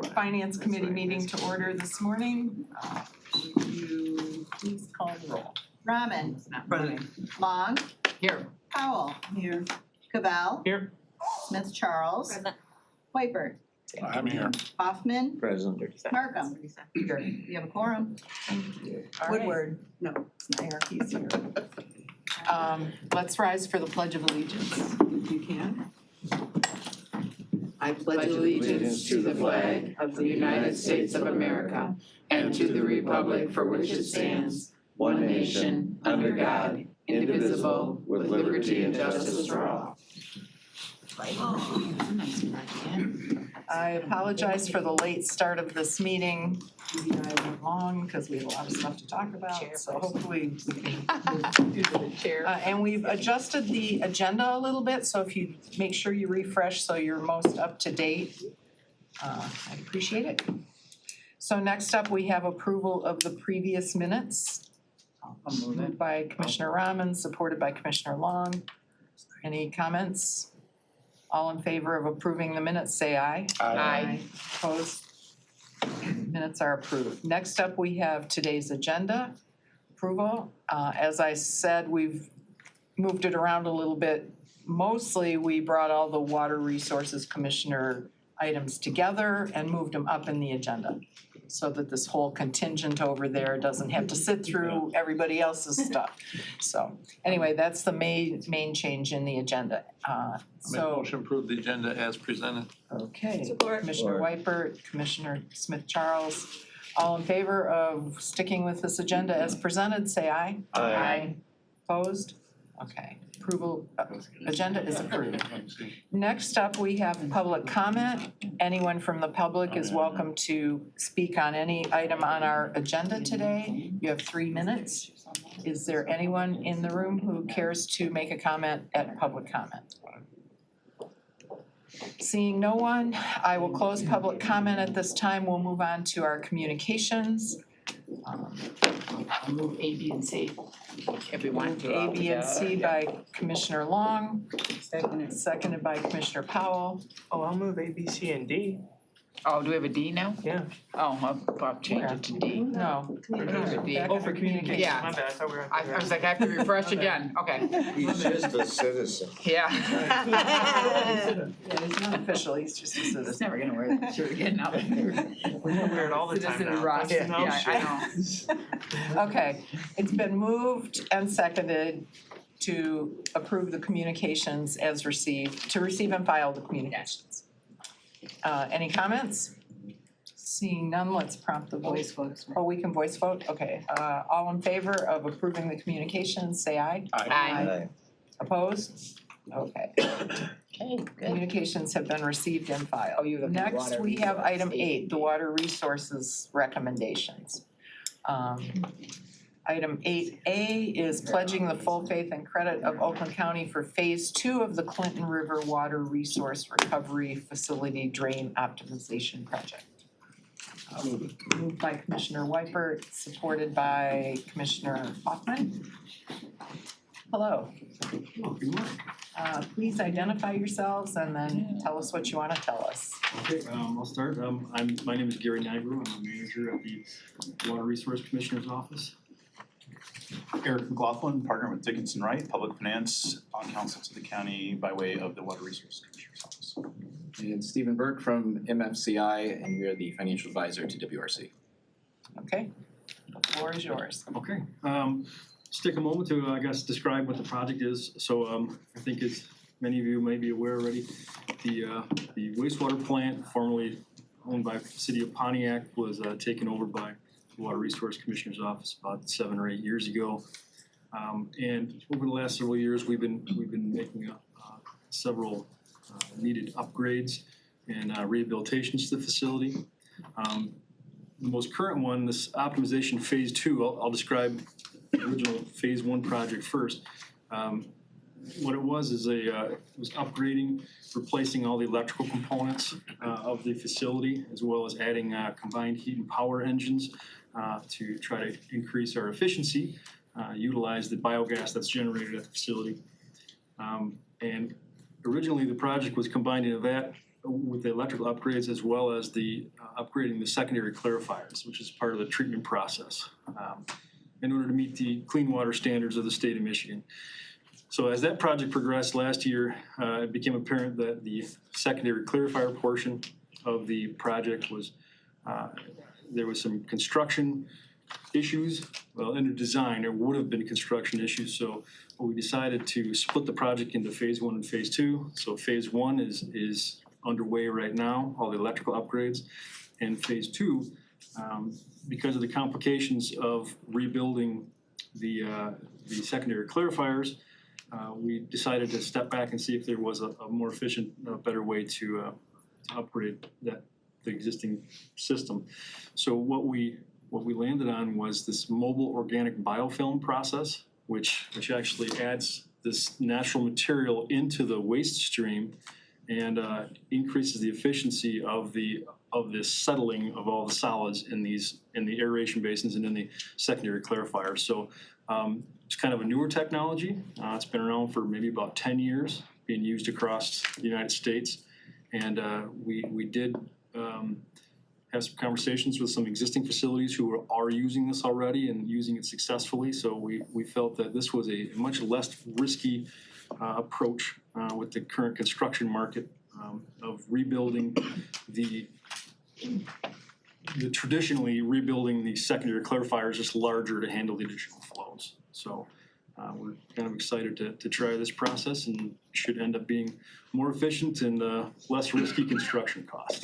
Finance Committee meeting to order this morning. Would you please call the roll? Rahman. Present. Long. Here. Powell. Here. Cavell. Here. Smith Charles. Wypert. I'm here. Hoffman. Present. Markham. Here. You have a quorum. All right. Woodward. No, it's not hierarchies here. Let's rise for the Pledge of Allegiance, if you can. I pledge allegiance to the flag of the United States of America and to the republic for which it stands, one nation, under God, indivisible, with liberty and justice for all. I apologize for the late start of this meeting. We went long because we had a lot of stuff to talk about, so hopefully we can. And we've adjusted the agenda a little bit, so if you make sure you refresh so you're most up to date, I'd appreciate it. So next up, we have approval of the previous minutes. Moved by Commissioner Rahman, supported by Commissioner Long. Any comments? All in favor of approving the minutes, say aye. Aye. Opposed? Minutes are approved. Next up, we have today's agenda approval. As I said, we've moved it around a little bit. Mostly, we brought all the Water Resources Commissioner items together and moved them up in the agenda so that this whole contingent over there doesn't have to sit through everybody else's stuff. So anyway, that's the main change in the agenda. Make motion to approve the agenda as presented. Okay, Support. Commissioner Wypert, Commissioner Smith Charles, all in favor of sticking with this agenda as presented, say aye. Aye. Opposed? Okay, approval, agenda is approved. Next up, we have public comment. Anyone from the public is welcome to speak on any item on our agenda today. You have 3 minutes. Is there anyone in the room who cares to make a comment at public comment? Seeing no one, I will close public comment at this time. We'll move on to our communications. I'll move A, B, and C. If we want to. A, B, and C by Commissioner Long, seconded by Commissioner Powell. Oh, I'll move A, B, C, and D. Oh, do we have a D now? Yeah. Oh, I'll change it to D. No. D. Oh, for communication. Yeah. My bad, I thought we were. I was like, I have to refresh again, okay. He's just a citizen. Yeah. Yeah, he's not official, he's just a It's citizen. never gonna wear that shirt again now. We wear it all the time Citizen now. Ross. That's no Yeah, shit. I know. Okay, it's been moved and seconded to approve the communications as received, to receive and file the communications. Any comments? Seeing none, let's prompt the voice. Oh, we can voice vote? Okay, all in favor of approving the communications, say aye. Aye. Opposed? Okay. Okay, good. Communications have been received and filed. Oh, you have the Next, water we have resource, item 8, the water resources recommendations. Item 8A is pledging the full faith and credit of Oakland County for Phase 2 of the Clinton River Water Resource Recovery Facility Drain Optimization Project. Moved by Commissioner Wypert, supported by Commissioner Hoffman. Hello. Good morning. Please identify yourselves and then tell us what you want to tell us. Okay, I'll start. My name is Gary Nigro. I'm a manager at the Water Resource Commissioner's Office. Eric McLaughlin, partner with Dickinson Wright, Public Finance, on council to the county by way of the Water Resource Commissioner's Office. And Stephen Burke from MFCI, and we are the financial advisor to WRC. Okay, the floor is yours. Okay. Just take a moment to, I guess, describe what the project is. So I think as many of you may be aware already, the wastewater plant formerly owned by the city of Pontiac was taken over by the Water Resource Commissioner's Office about 7 or 8 years ago. And over the last several years, we've been making several needed upgrades and rehabilitations to the facility. The most current one, this optimization phase 2, I'll describe the original phase 1 project first. What it was is it was upgrading, replacing all the electrical components of the facility, as well as adding combined heat and power engines to try to increase our efficiency, utilize the biogas that's generated at the facility. And originally the project was combined into that with the electrical upgrades as well as the upgrading the secondary clarifiers, which is part of the treatment process, in order to meet the clean water standards of the state of Michigan. So as that project progressed last year, it became apparent that the secondary clarifier portion of the project was, there was some construction issues. Well, in the design, there would have been construction issues, so we decided to split the project into phase 1 and phase 2. So phase 1 is underway right now, all the electrical upgrades. And phase 2, because of the complications of rebuilding the secondary clarifiers, we decided to step back and see if there was a more efficient, better way to upgrade the existing system. So what we landed on was this mobile organic biofilm process, which actually adds this natural material into the waste stream and increases the efficiency of this settling of all the solids in the aeration basins and in the secondary clarifiers. So it's kind of a newer technology. It's been around for maybe about 10 years, being used across the United States. And we did have some conversations with some existing facilities who are using this already and using it successfully. So we felt that this was a much less risky approach with the current construction market of rebuilding traditionally rebuilding the secondary clarifiers just larger to handle the additional flows. So we're kind of excited to try this process, and should end up being more efficient and less risky construction costs.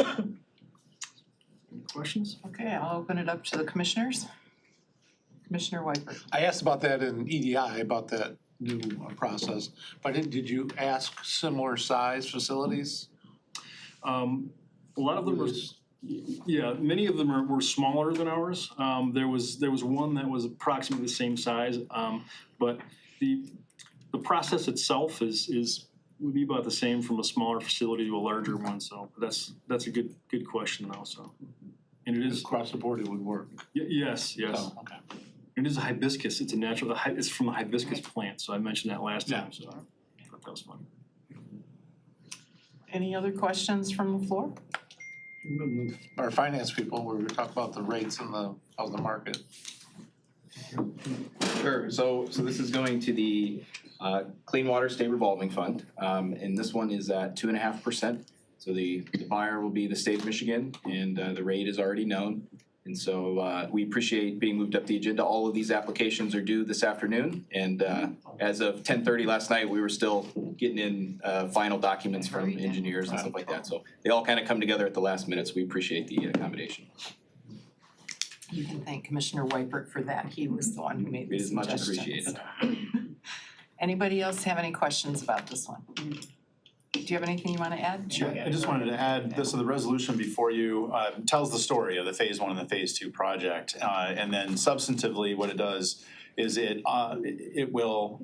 Any questions? Okay, I'll open it up to the commissioners. Commissioner Wyper. I asked about that in EDI, about that new process, but did you ask similar size facilities? A lot of them were, yeah, many of them were smaller than ours. There was one that was approximately the same size, but the process itself would be about the same from a smaller facility to a larger one. So that's a good question though. So, and it is Across the board it would work. Yes. Oh, okay. It is a hibiscus. It's a natural. It's from a hibiscus plant. So I mentioned that last time. So I thought that was funny. Any other questions from the floor? Our finance people, we were talking about the rates of the market. Sure, so this is going to the Clean Water State Revolving Fund, and this one is at 2.5%. So the buyer will be the state of Michigan, and the rate is already known. And so we appreciate being moved up the agenda. All of these applications are due this afternoon, and as of 10:30 last night, we were still getting in final documents from engineers and stuff like that. So they all kind of come together at the last minute, so we appreciate the accommodation. You can thank Commissioner Wypert for that. He was the one who made the It is much suggestions. appreciated. Anybody else have any questions about this one? Do you have anything you want to add? Sure, I just wanted to add, so the resolution before you tells the story of the phase 1 and the phase 2 project. And then substantively, what it does is it will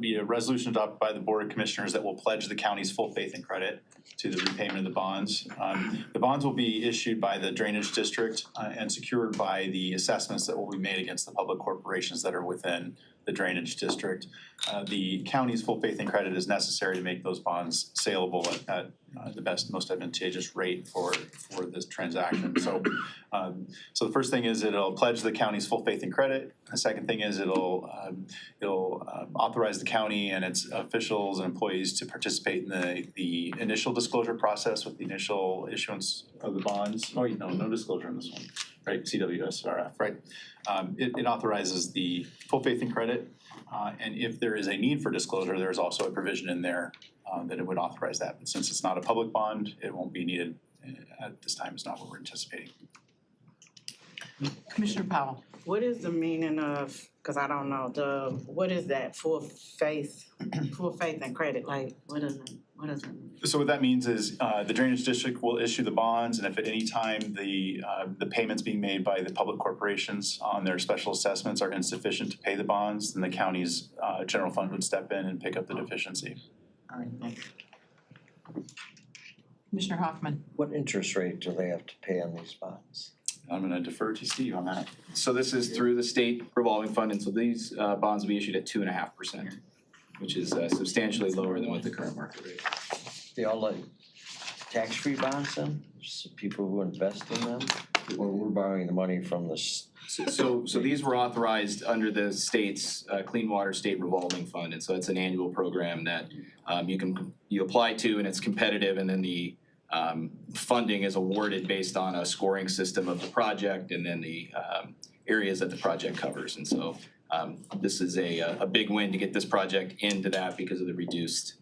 be a resolution adopted by the Board of Commissioners that will pledge the county's full faith and credit to the repayment of the bonds. The bonds will be issued by the Drainage District and secured by the assessments that will be made against the public corporations that are within the Drainage District. The county's full faith and credit is necessary to make those bonds saleable at the best, most advantageous rate for this transaction. So the first thing is it'll pledge the county's full faith and credit. The second thing is it'll authorize the county and its officials and employees to participate in the initial disclosure process with the initial issuance of the bonds. Oh, no disclosure in this one, right? CWSRF, right? It authorizes the full faith and credit, and if there is a need for disclosure, there's also a provision in there that it would authorize that. But since it's not a public bond, it won't be needed at this time. It's not what we're anticipating. Commissioner Powell. What is the meaning of, because I don't know, what is that full faith and credit, like, what does it mean? So what that means is the Drainage District will issue the bonds, and if at any time the payments being made by the public corporations on their special assessments are insufficient to pay the bonds, then the county's general fund would step in and pick up the deficiency. All right, thanks. Commissioner Hoffman. What interest rate do they have to pay on these bonds? I'm gonna defer to Steve on that. So this is through the state revolving fund, and so these bonds will be issued at 2.5%, which is substantially lower than what the current market rate is. They all like tax-free bonds then? So people who invest in them? Or we're borrowing the money from the So these were authorized under the state's Clean Water State Revolving Fund, and so it's an annual program that you apply to, and it's competitive, and then the funding is awarded based on a scoring system of the project and then the areas that the project covers. And so this is a big win to get this project into that because of the reduced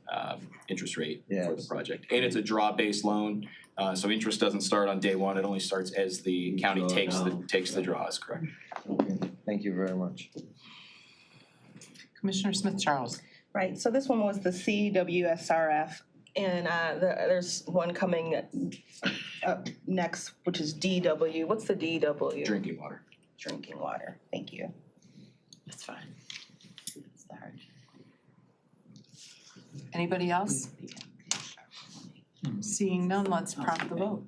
interest rate for the project. And it's a draw-based loan, so interest doesn't start on day one, it only starts as the county takes the draws, correct? Okay, thank you very much. Commissioner Smith Charles. Right, so this one was the CWSRF, and there's one coming up next, which is DW. What's the DW? Drinking water. Drinking water, thank you. That's fine. Anybody else? Seeing none, let's prompt the vote.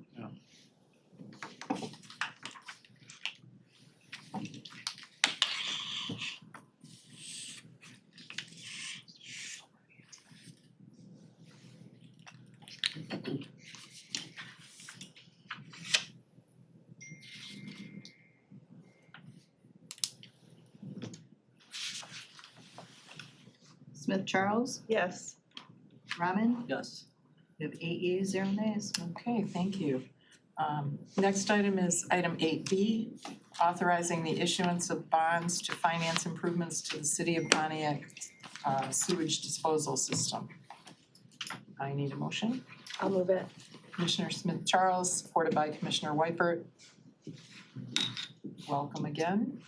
Smith Charles, Yes. Raman, Yes. we have 8 yeas, 0 nays. Okay, thank you. Next item is item 8B, authorizing the issuance of bonds to finance improvements to the City of Pontiac sewage disposal system. I need a motion. I'll move it. Commissioner Smith Charles, supported by Commissioner Weipert. Welcome again.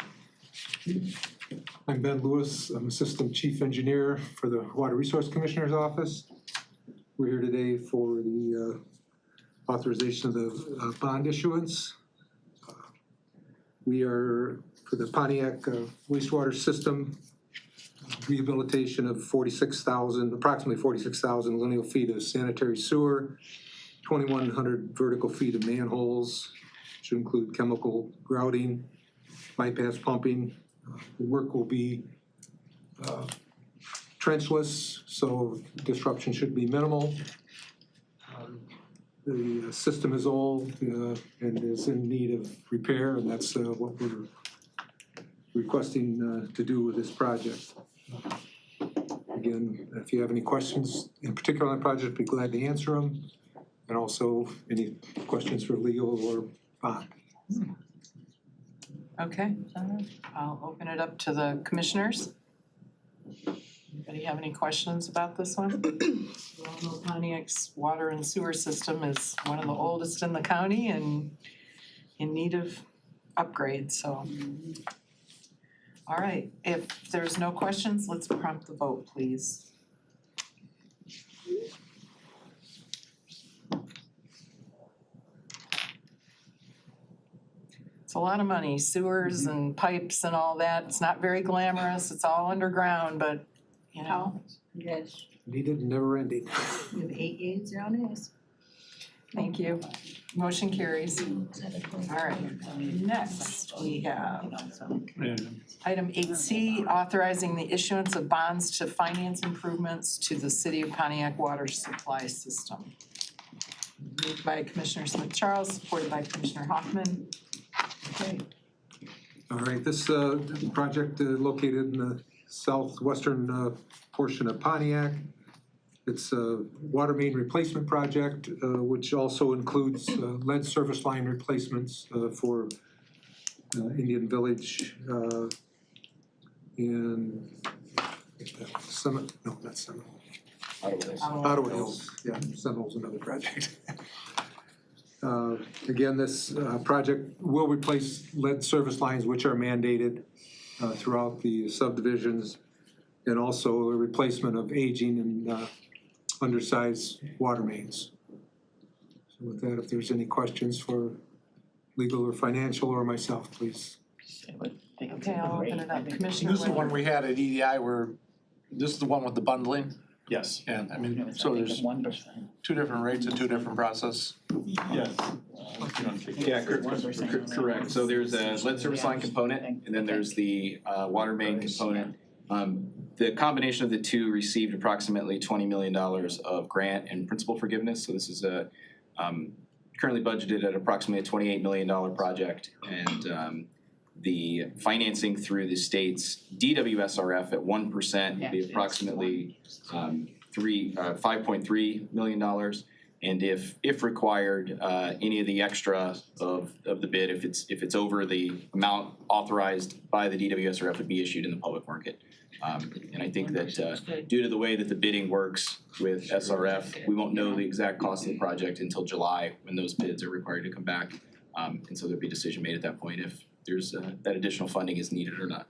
I'm Ben Lewis. I'm Assistant Chief Engineer for the Water Resource Commissioner's Office. We're here today for the authorization of the bond issuance. We are for the Pontiac wastewater system rehabilitation of approximately 46,000 lineal feet of sanitary sewer, 2,100 vertical feet of manholes, which include chemical grouting, bypass pumping. The work will be trenchless, so disruption should be minimal. The system is old and is in need of repair, and that's what we're requesting to do with this project. Again, if you have any questions in particular on the project, I'd be glad to answer them. And also any questions for legal or bond. Okay, I'll open it up to the commissioners. Anybody have any questions about this one? Well, know Pontiac's water and sewer system is one of the oldest in the county and in need of upgrade, so. All right, if there's no questions, let's prompt the vote, please. It's a lot of money, sewers and pipes and all that. It's not very glamorous, it's all underground, but, you know. Yes. Needed and never ending. We have 8 yeas, 0 nays. Thank you. Motion carries. All right, next we have item 8C, authorizing the issuance of bonds to finance improvements to the City of Pontiac water supply system. Moved by Commissioner Smith Charles, supported by Commissioner Hoffman. Okay. All right, this project located in the southwestern portion of Pontiac. It's a water main replacement project, which also includes lead service line replacements for Indian Village in Summit, no, not Summit. Ottawa Hills, yeah, Seminole's another project. Again, this project will replace lead service lines which are mandated throughout the subdivisions, and also a replacement of aging and undersized water mains. So with that, if there's any questions for legal or financial or myself, please. Okay, I'll open it up. Commissioner This is the one Whitmer. we had at EDI where, this is the one with the bundling? Yes. Yeah, I mean, so there's 2 different rates and 2 different process. Yes. Yeah, correct. So there's a lead service line component, and then there's the water main component. The combination of the two received approximately $20 million of grant and principal forgiveness. So this is Currently budgeted at approximately a $28 million project, and the financing through the state's DWSRF at 1% would be approximately $5.3 million. And if required, any of the extra of the bid, if it's over the amount authorized by the DWSRF, would be issued in the public market. And I think that due to the way that the bidding works with SRF, we won't know the exact cost of the project until July when those bids are required to come back. And so there'll be a decision made at that point if there's that additional funding is needed or not.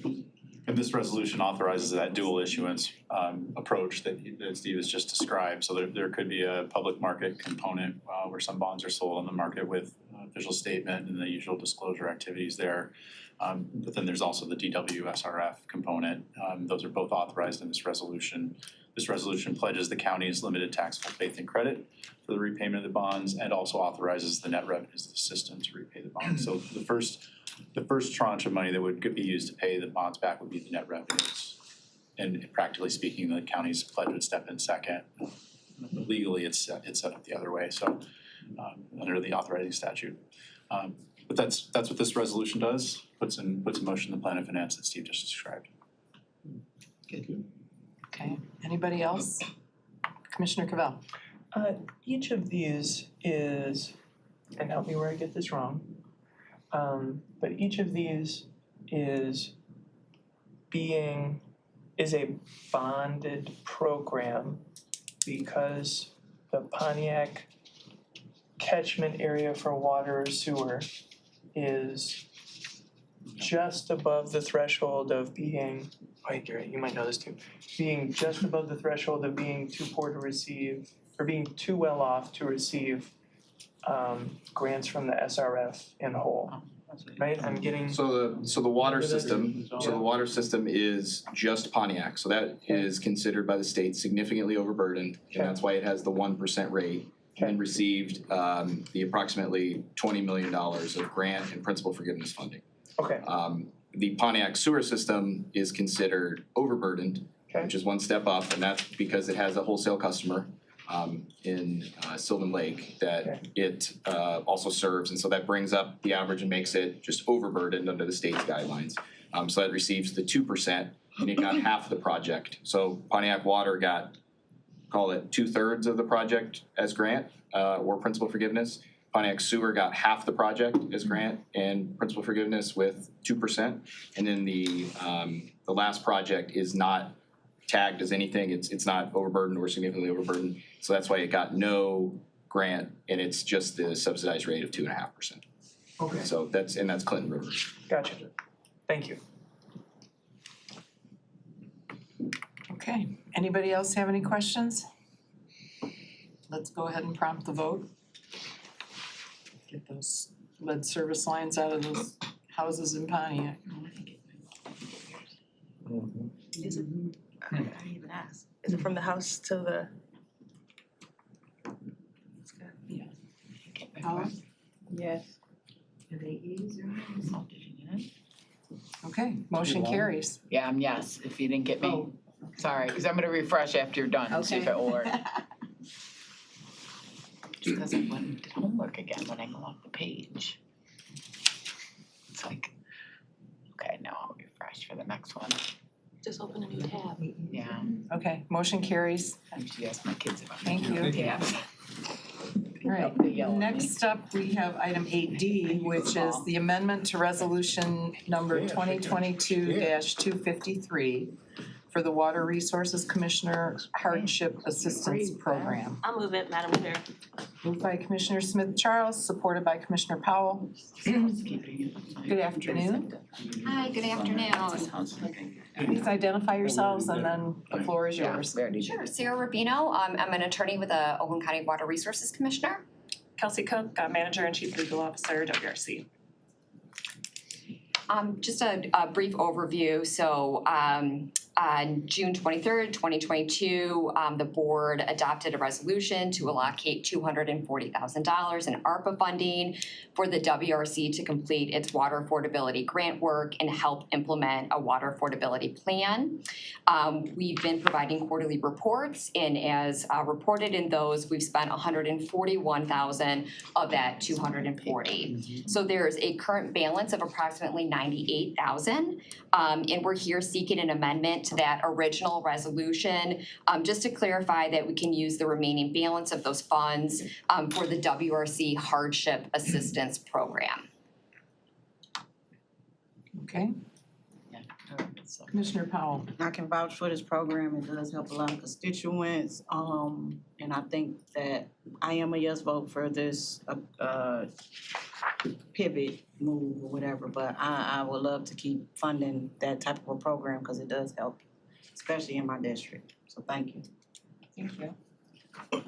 And this resolution authorizes that dual issuance approach that Steve has just described. So there could be a public market component where some bonds are sold on the market with official statement and the usual disclosure activities there. But then there's also the DWSRF component. Those are both authorized in this resolution. This resolution pledges the county's limited taxable faith and credit for the repayment of the bonds and also authorizes the net revenues of the system to repay the bonds. So the first tranche of money that would be used to pay the bonds back would be the net revenues. And practically speaking, the county's pledge would step in second. Legally, it's set up the other way, so under the authorizing statute. But that's what this resolution does, puts in motion the plan of finance that Steve just described. Okay, anybody else? Commissioner Cavell. Each of these is, and help me where I get this wrong, but each of these is a bonded program because the Pontiac catchment area for water or sewer is just above the threshold of being, wait, Gary, you might know this too, being just above the threshold of being too poor to receive, or being too well off to receive grants from the SRF in whole, right? I'm getting. So the water system is just Pontiac, so that is considered by the state significantly overburdened, and that's why it has the 1% rate. And received the approximately $20 million of grant and principal forgiveness funding. Okay. The Pontiac sewer system is considered overburdened, which is one step up, and that's because it has a wholesale customer in Sylvan Lake that it also serves, and so that brings up the average and makes it just overburdened under the state's guidelines. So that receives the 2%, and it got half of the project. So Pontiac Water got, call it 2/3 of the project as grant or principal forgiveness. Pontiac Sewer got half the project as grant and principal forgiveness with 2%. And then the last project is not tagged as anything. It's not overburdened or significantly overburdened. So that's why it got no grant, and it's just the subsidized rate of 2.5%. Okay. So that's Clinton River. Gotcha. Thank you. Okay, anybody else have any questions? Let's go ahead and prompt the vote. Get those lead service lines out of those houses in Pontiac. Is it, I didn't even ask, is it from the house to the? Yes. Have 8 yeas, 0 nays? Okay, motion carries. Yeah, I'm yes, if you didn't get me. Sorry, because I'm gonna refresh after you're done and see if it will work. Just because I went and did homework again when I go off the page. It's like, okay, now I'll refresh for the next one. Just open a new tab. Yeah, Okay, motion carries. I usually ask my kids about. Thank you. Yeah. All right, next up, we have item 8D, which is the amendment to resolution number 2022-253 for the Water Resources Commissioner Hardship Assistance Program. I'll move it, Madam Chair. Moved by Commissioner Smith Charles, supported by Commissioner Powell. Good afternoon. Hi, good afternoon. Please identify yourselves and then the floor is yours. Sure, Sarah Rubino, I'm an attorney with the Oakland County Water Resources Commissioner. Kelsey Cook, Manager and Chief Legal Officer, WRC. Just a brief overview. So On June 23rd, 2022, the board adopted a resolution to allocate $240,000 in ARPA funding for the WRC to complete its water affordability grant work and help implement a water affordability plan. We've been providing quarterly reports, and as reported in those, we've spent $141,000 of that $240,000. So there's a current balance of approximately $98,000, and we're here seeking an amendment to that original resolution, just to clarify that we can use the remaining balance of those funds for the WRC Hardship Assistance Program. Okay. Commissioner Powell. I can vouch for this program. It does help a lot of constituents. And I think that I am a yes vote for this pivot move or whatever, but I would love to keep funding that type of a program because it does help, especially in my district. So thank you. Thank you.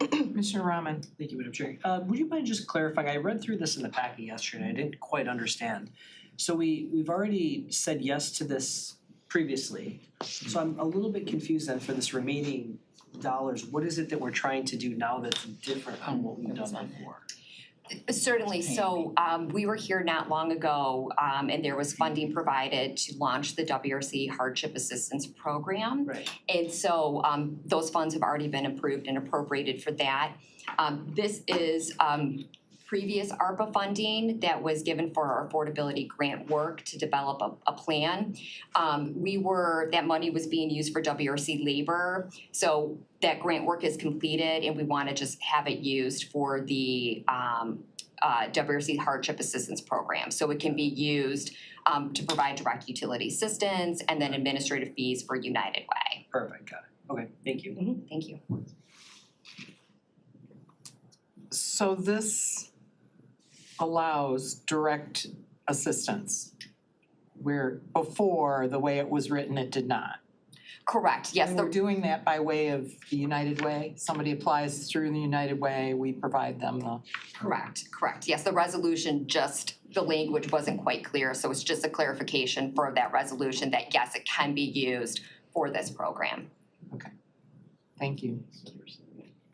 Commissioner Rahman. Thank you, Madam Chair. Would you mind just clarifying, I read through this in the packet yesterday, I didn't quite understand. So we've already said yes to this previously, so I'm a little bit confused then for this remaining dollars. What is it that we're trying to do now that's different from what we've done before? Certainly. So we were here not long ago, and there was funding provided to launch the WRC Hardship Assistance Program. Right. And so those funds have already been approved and appropriated for that. This is previous ARPA funding that was given for our affordability grant work to develop a plan. That money was being used for WRC labor. So that grant work is completed and we want to just have it used for the WRC Hardship Assistance Program. So it can be used to provide direct utility assistance and then administrative fees for United Way. Perfect, got it. Okay, thank you. Mm-hmm. Thank you. So this allows direct assistance, where before, the way it was written, it did not. Correct, yes. And we're doing that by way of the United Way? Somebody applies through the United Way, we provide them the... Correct. Yes, the resolution the language wasn't quite clear, so it's just a clarification for that resolution that yes, it can be used for this program. Okay, thank you.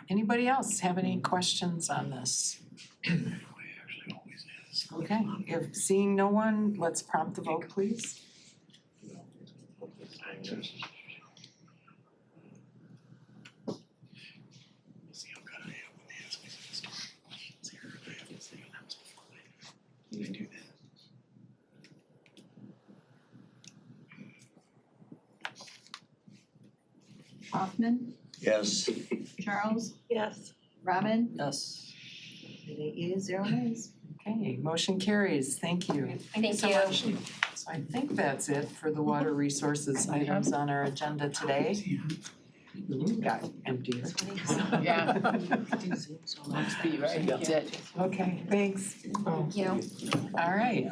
Anybody else have any questions on this? Okay, if seeing no one, let's prompt the vote, please. Hoffman, Yes. Charles, Yes. Rahman, Yes. and 8 yeas, 0 nays. Okay, motion carries, thank you. Thank so you. much. So I think that's it for the water resources items on our agenda today. Got empty. Yeah. Must be right, that's it. Okay, thanks. Thank you. All right,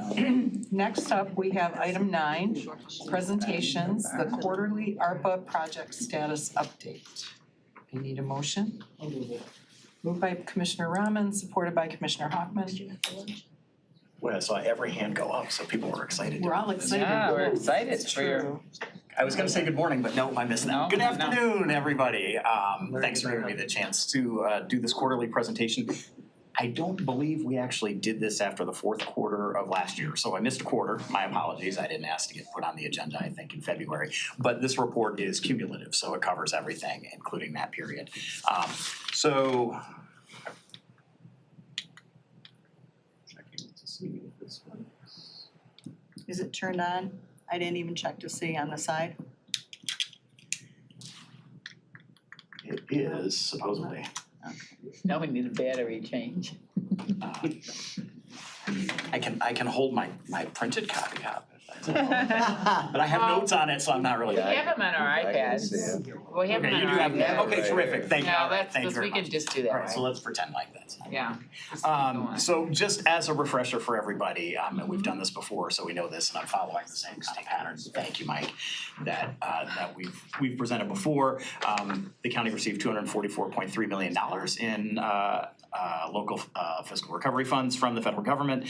next up, we have item 9, presentations, the quarterly ARPA project status update. I need a motion. Moved by Commissioner Rahman, supported by Commissioner Hoffman. Well, I saw every hand go up, so people were excited. We're all excited. Yeah, we're excited It's for your. true. I was gonna say good morning, but no, I missed that. No, Good no. afternoon, everybody. Thanks for giving me the chance to do this quarterly presentation. I don't believe we actually did this after the fourth quarter of last year, so I missed a quarter. My apologies. I didn't ask to get put on the agenda, I think, in February. But this report is cumulative, so it covers everything, including that period. So checking to see if this one. Is it turned on? I didn't even check to see on the side. It is supposedly. Now we need a battery change. I can hold my printed copy up. But I have notes on it, so I'm not really. We have them on our iPads. We have them Okay, on you do our have that. iPads. Okay, terrific. Thank you. No, All right, that's, thank you very we can much. just do that, All right, so right? let's pretend like that's. Yeah. So just as a refresher for everybody, and we've done this before, so we know this, and I'm following the same kind of patterns. Thank you, Mike, that we've presented before. The county received $244.3 million in local fiscal recovery funds from the federal government.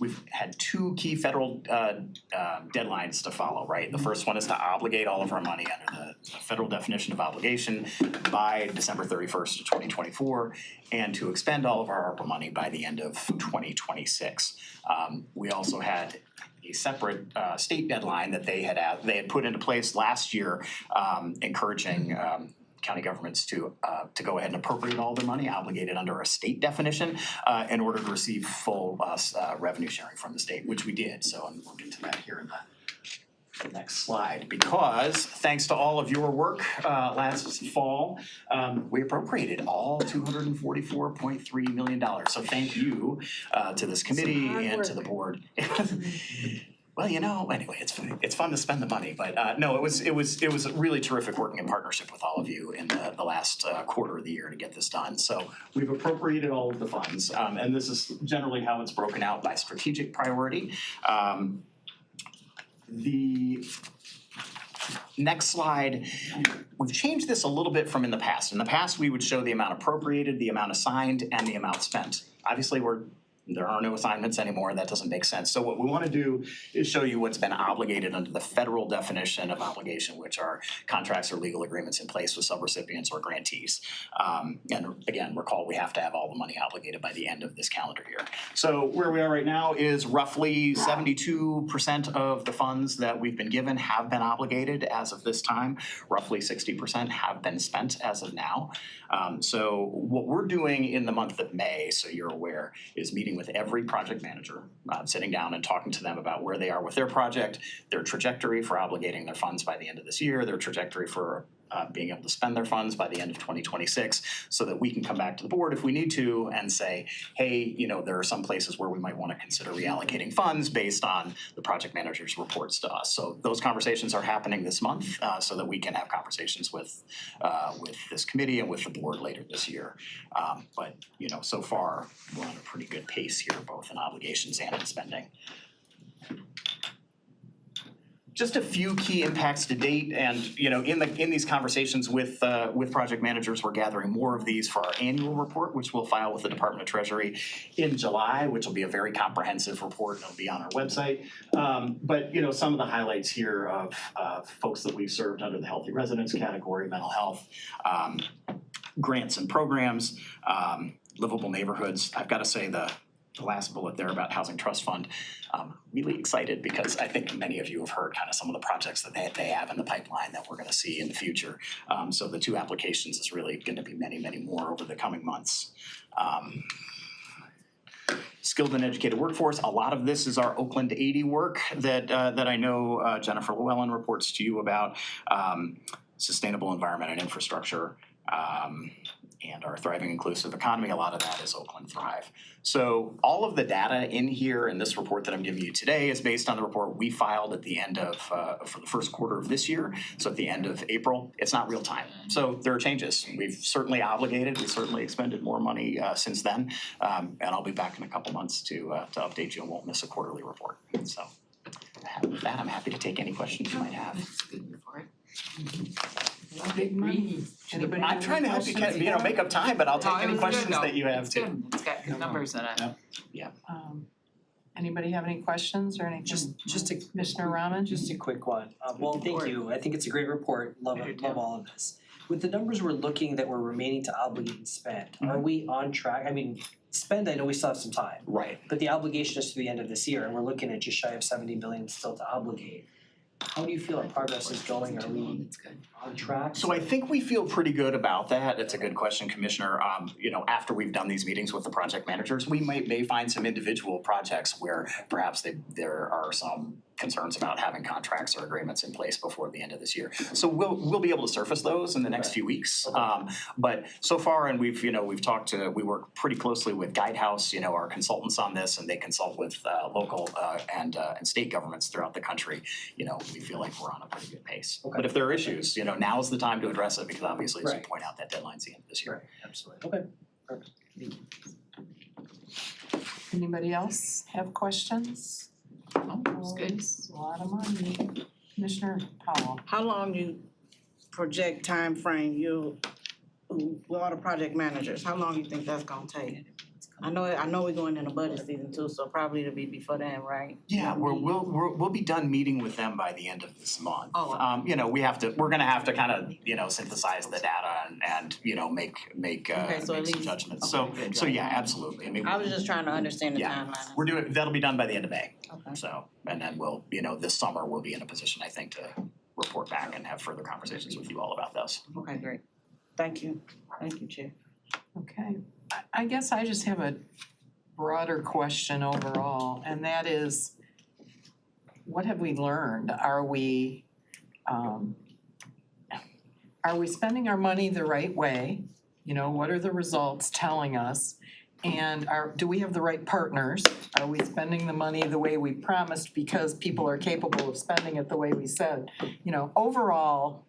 We've had two key federal deadlines to follow, right? The first one is to obligate all of our money under the federal definition of obligation by December 31st of 2024, and to expend all of our ARPA money by the end of 2026. We also had a separate state deadline that they had put into place last year, encouraging county governments to go ahead and appropriate all their money obligated under a state definition in order to receive full revenue sharing from the state, which we did. So we'll get to that here in the next slide. Because thanks to all of your work last fall, we appropriated all $244.3 million. So thank you to this committee and to the board. Well, you know, anyway, it's fun to spend the money, but no, it was really terrific working in partnership with all of you in the last quarter of the year to get this done. So we've appropriated all of the funds, and this is generally how it's broken out by strategic priority. The next slide, we've changed this a little bit from in the past. In the past, we would show the amount appropriated, the amount assigned, and the amount spent. Obviously, there are no assignments anymore. That doesn't make sense. So what we want to do is show you what's been obligated under the federal definition of obligation, which are contracts or legal agreements in place with subrecipients or grantees. And again, recall we have to have all the money obligated by the end of this calendar year. So where we are right now is roughly 72% of the funds that we've been given have been obligated as of this time. Roughly 60% have been spent as of now. So what we're doing in the month of May, so you're aware, is meeting with every project manager, sitting down and talking to them about where they are with their project, their trajectory for obligating their funds by the end of this year, their trajectory for being able to spend their funds by the end of 2026, so that we can come back to the board if we need to and say, hey, you know, there are some places where we might want to consider reallocating funds based on the project manager's reports to us. So those conversations are happening this month, so that we can have conversations with this committee and with the board later this year. But you know, so far we're on a pretty good pace here, both in obligations and in spending. Just a few key impacts to date, and you know, in these conversations with project managers, we're gathering more of these for our annual report, which we'll file with the Department of Treasury in July, which will be a very comprehensive report and it'll be on our website. But you know, some of the highlights here of folks that we've served under the Healthy Residents category, mental health, grants and programs, livable neighborhoods. I've got to say the last bullet there about Housing Trust Fund, really excited because I think many of you have heard kind of some of the projects that they have in the pipeline that we're going to see in the future. So the 2 applications is really going to be many, many more over the coming months. Skilled and educated workforce, a lot of this is our Oakland 80 work that I know Jennifer Llewellyn reports to you about, sustainable environment and infrastructure. And our thriving inclusive economy, a lot of that is Oakland Thrive. So all of the data in here in this report that I'm giving you today is based on the report we filed at the end of, for the first quarter of this year. So at the end of April, it's not real time. So there are changes. We've certainly obligated, we've certainly expended more money since then. And I'll be back in a couple months to update you and won't miss a quarterly report. So with that, I'm happy to take any questions you might have. Good report. Big money. Anybody I'm have trying to any help you, questions? make up time, but I'll take any it was questions good, though. that you have It's too. good. It's got good numbers in it. Anybody have any questions or anything? Just a Commissioner Rahman? Just a quick one. Well, thank you. I think it's a great report. Love all of this. With the numbers we're looking that we're remaining to obligate and spend, are we on track? I mean, spend, I know we still have some time. Right. But the obligation is to the end of this year, and we're looking at just shy of 70 billion still to obligate. How do you feel our progress is going? Are we on track? So I think we feel pretty good about that. It's a good question, Commissioner. You know, after we've done these meetings with the project managers, we may find some individual projects where perhaps there are some concerns about having contracts or agreements in place before the end of this year. So we'll be able to surface those in the next few weeks. But so far, and we work pretty closely with Guidehouse, our consultants on this, and they consult with local and state governments throughout the country. We feel like we're on a pretty good pace. But if there are issues, now's the time to address it, because obviously, as you point out, that deadline's the end of this year. Absolutely. Okay. Perfect. Thank you. Anybody else have questions? Oh, it's good. A lot of money. Commissioner Powell. How long you project time frame you water project managers, how long you think that's gonna take? I know we're going into budget season too, so probably it'll be before then, right? Yeah, we'll be done meeting with them by the end of this month. Oh. You know, we're gonna have to kind of, you know, synthesize the data and you know, make Okay, so at some least- judgments. okay, good. So yeah, absolutely. I mean, I was just trying to understand the Yeah. timeline. that'll be done by the end of May. Okay. So, and then we'll, you know, this summer we'll be in a position, I think, to report back and have further conversations with you all about this. Okay, great. Thank you, Chair. Okay, I guess I just have a broader question overall, and that is, what have we learned? Are we spending our money the right way? You know, what are the results telling us? And do we have the right partners? Are we spending the money the way we promised because people are capable of spending it the way we said? You know, overall,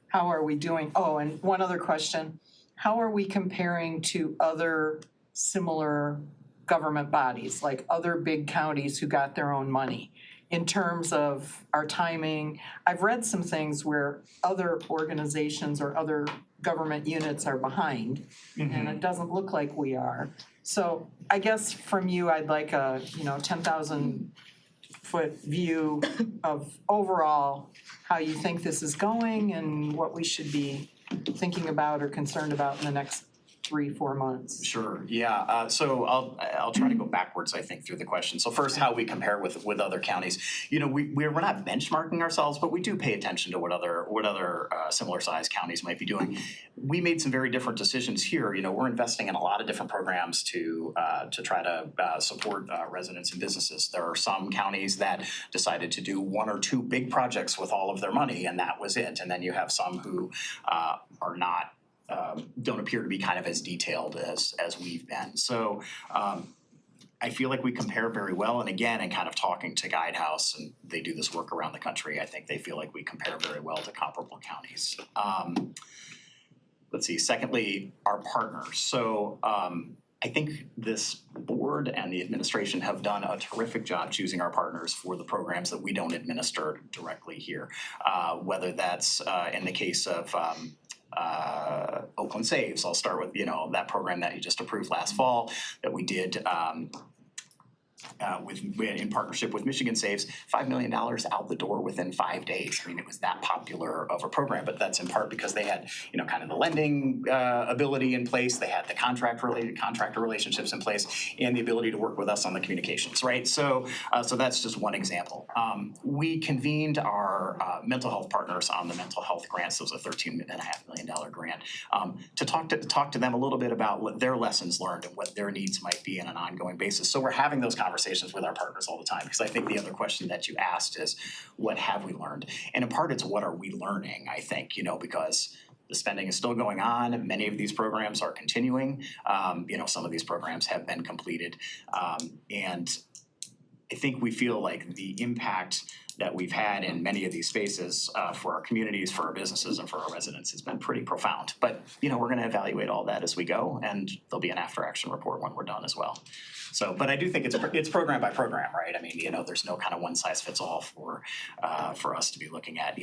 how are we doing? Oh, and one other question. How are we comparing to other similar government bodies, like other big counties who got their own money? In terms of our timing, I've read some things where other organizations or other government units are behind, and it doesn't look like we are. So I guess from you, I'd like a, 10,000 foot view of overall how you think this is going and what we should be thinking about or concerned about in the next 3-4 months. Sure, yeah, so I'll try to go backwards, I think, through the question. So first, how we compare with other counties. You know, we're not benchmarking ourselves, but we do pay attention to what other similar sized counties might be doing. We made some very different decisions here. You know, we're investing in a lot of different programs to try to support residents and businesses. There are some counties that decided to do 1 or 2 big projects with all of their money, and that was it. And then you have some who are not don't appear to be kind of as detailed as we've been. So I feel like we compare very well, and again, in kind of talking to Guidehouse, and they do this work around the country, I think they feel like we compare very well to comparable counties. Let's see, secondly, our partners. So I think this board and the administration have done a terrific job choosing our partners for the programs that we don't administer directly here. Whether that's in the case of Oakland Saves. I'll start with, that program that you just approved last fall that we did in partnership with Michigan Saves, $5 million out the door within 5 days. I mean, it was that popular of a program, but that's in part because they had, kind of the lending ability in place, they had the contractor relationships in place, and the ability to work with us on the communications, right? So that's just one example. We convened our mental health partners on the mental health grants. It was a $13.5 million grant to talk to them a little bit about what their lessons learned and what their needs might be on an ongoing basis. So we're having those conversations with our partners all the time, because I think the other question that you asked is, what have we learned? And in part, it's what are we learning, I think, because the spending is still going on. Many of these programs are continuing. Some of these programs have been completed. And I think we feel like the impact that we've had in many of these spaces for our communities, for our businesses, and for our residents has been pretty profound. But, we're gonna evaluate all that as we go, and there'll be an after-action report when we're done as well. So, but I do think it's program by program, right? I mean, there's no kind of one-size-fits-all for us to be looking at,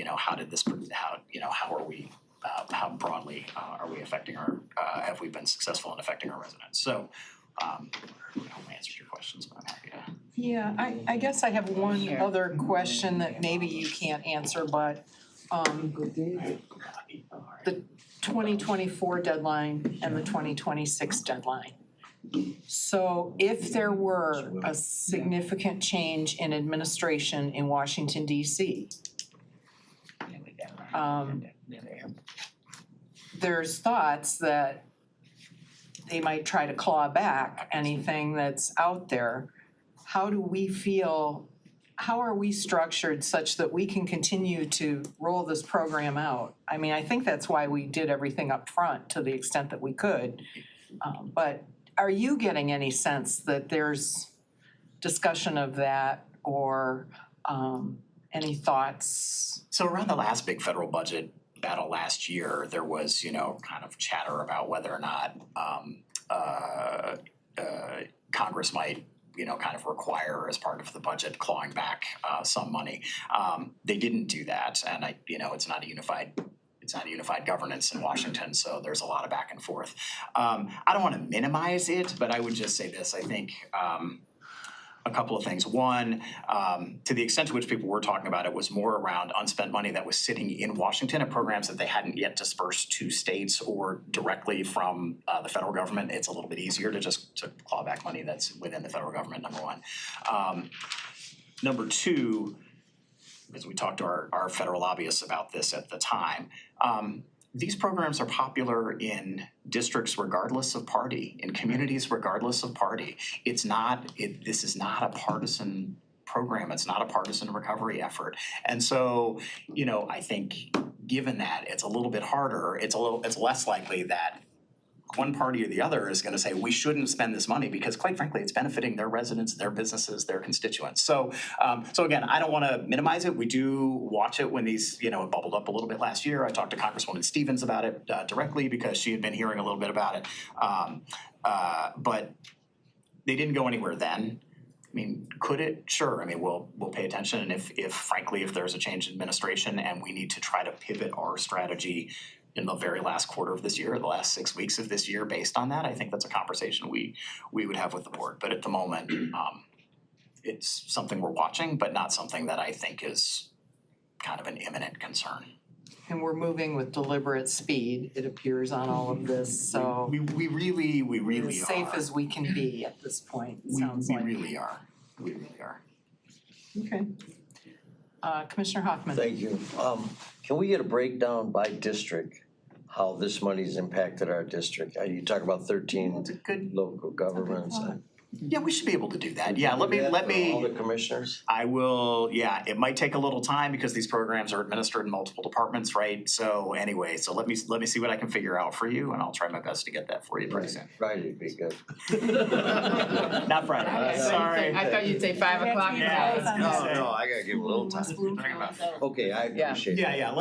how broadly are we affecting have we been successful in affecting our residents? So, I hope I answered your questions, but I'm happy to. Yeah, I guess I have one other question that maybe you can't answer, but the 2024 deadline and the 2026 deadline. So if there were a significant change in administration in Washington DC, there's thoughts that they might try to claw back anything that's out there. How do we feel, how are we structured such that we can continue to roll this program out? I mean, I think that's why we did everything up front to the extent that we could. But are you getting any sense that there's discussion of that, or any thoughts? So around the last big federal budget battle last year, there was, kind of chatter about whether or not Congress might, kind of require as part of the budget clawing back some money. They didn't do that, and it's not a unified it's not unified governance in Washington, so there's a lot of back and forth. I don't wanna minimize it, but I would just say this, I think, a couple of things. One, to the extent to which people were talking about it was more around unspent money that was sitting in Washington and programs that they hadn't yet dispersed to states or directly from the federal government. It's a little bit easier to just to claw back money that's within the federal government, number one. Number two, as we talked to our federal lobbyists about this at the time, these programs are popular in districts regardless of party, in communities regardless of party. This is not a partisan program, it's not a partisan recovery effort. And so, you know, I think given that, it's a little bit harder, it's less likely that one party or the other is gonna say, we shouldn't spend this money because quite frankly, it's benefiting their residents, their businesses, their constituents. So again, I don't wanna minimize it. We do watch it when these, you know, it bubbled up a little bit last year. I talked to Congresswoman Stevens about it directly because she had been hearing a little bit about it. But they didn't go anywhere then. I mean, could it? Sure. I mean, we'll pay attention, and if frankly, if there's a change in administration and we need to try to pivot our strategy in the very last quarter of this year, the last 6 weeks of this year based on that, I think that's a conversation we would have with the board. But at the moment, it's something we're watching, but not something that I think is kind of an imminent concern. And we're moving with deliberate speed, it appears on all of this, so. We really are. As safe as we can be at this point, it sounds like. We really are. We really are. Okay. Commissioner Hoffman. Thank you. Can we get a breakdown by district, how this money's impacted our district? You talk about 13 local governments. Yeah, we should be able to do that. Yeah, let me. All the commissioners? I will, yeah, it might take a little time because these programs are administered in multiple departments, right? So anyway, so let me see what I can figure out for you and I'll try my best to get that for you pretty soon. Friday'd be good. Not Friday, sorry. I thought you'd say 5 o'clock. Yeah, No, I gotta give a little time. Okay, I appreciate that. Yeah,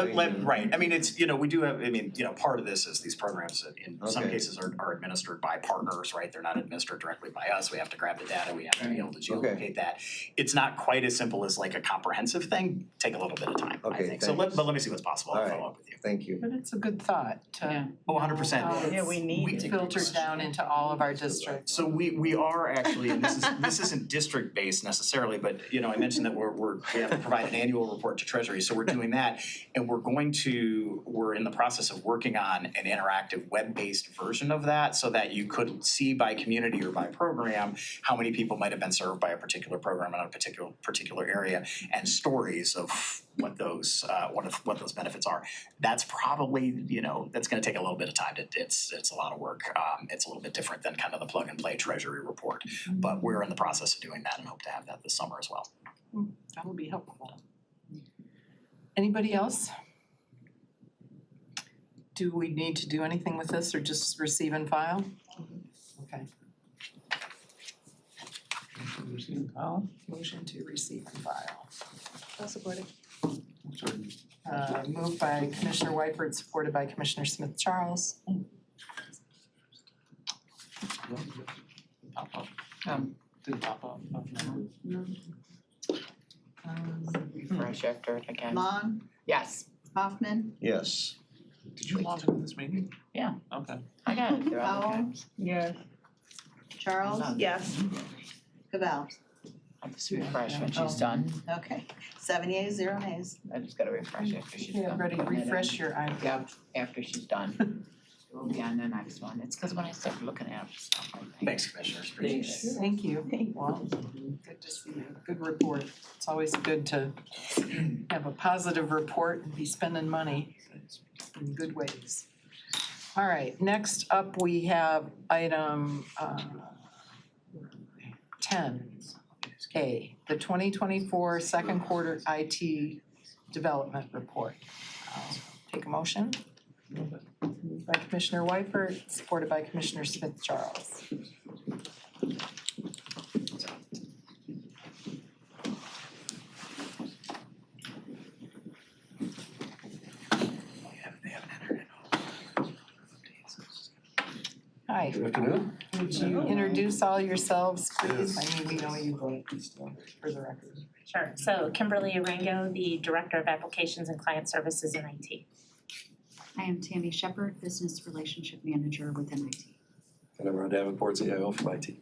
right. I mean, it's, you know, we do have, I mean, you know, part of this is these programs that in some Okay. cases are administered by partners, right? They're not administered directly by us. We have to grab the data, we have to be able to geolocate that. It's not quite as simple as like a comprehensive thing, take a little bit of time, I Okay, think. So thanks. let me see what's possible, I'll All right. follow up with you. Thank you. But it's a good thought to. Oh, 100%. Yeah, we need to filter down into all of our districts. So we are actually, and this isn't district based necessarily, but you know, I mentioned that we have to provide an annual report to Treasury, so we're doing that. And we're in the process of working on an interactive web-based version of that so that you could see by community or by program how many people might have been served by a particular program in a particular area and stories of what those benefits are. That's probably, you know, that's gonna take a little bit of time. It's a lot of work. It's a little bit different than kind of the plug and play Treasury report. But we're in the process of doing that and hope to have that this summer as well. That will be helpful. Anybody else? Do we need to do anything with this or just receive and file? Okay. Motion to receive and file. I'll support it. Moved by Commissioner Wyford, supported by Commissioner Smith Charles. Refresh after it again. Long, Yes, Hoffman, Yes. Did you log into this meeting? Yeah. Okay. I got it. They're all the Powell, times. Yes. Charles, Yes. Cavell. I'll just refresh when she's done. Okay, 7 yeas, 0 nays. I just gotta refresh after she's Yeah, done. ready, refresh your iPad. Yep, after she's done. We'll be on the next one. It's because when I started looking at stuff, I think. Thanks, Commissioners, appreciate it. Thank you. Well, good to see you. Good report. It's always good to have a positive report and be spending money in good ways. All right, next up, we have item 10A, the 2024 second quarter IT development report. Take a motion. Moved by Commissioner Wyford, supported by Commissioner Smith Charles. Hi. Good afternoon. Would you introduce all yourselves, please? I mean, we know you, but for the record. Sure. So Kimberly Arango, the Director of Applications and Client Services in IT. I am Tammy Shepherd, Business Relationship Manager within IT. And I'm Ron Davenport, CIO from IT.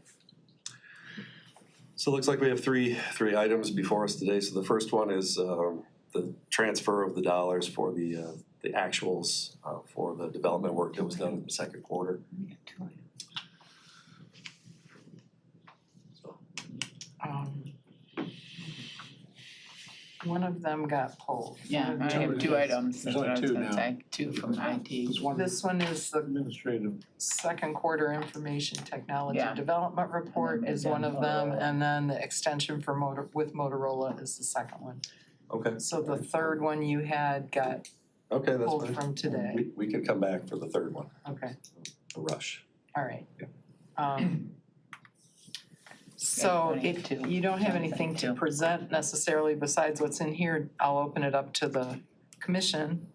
So it looks like we have three items before us today. So the first one is the transfer of the dollars for the actuals for the development work that was done in the second quarter. One of them got pulled. Yeah, I have two items, There's that's what I only was two gonna now. say, two from IT. This one is the Administrative. second quarter information technology Yeah. development report is one of them, and then the extension for Motorola is the second one. Okay. So the third one you had got Okay, that's pulled fine. from today. We can come back for the third one, Okay, the rush. all right. Yeah. So Okay, if two. you don't have anything to present necessarily besides what's in here, I'll open it up to the commission.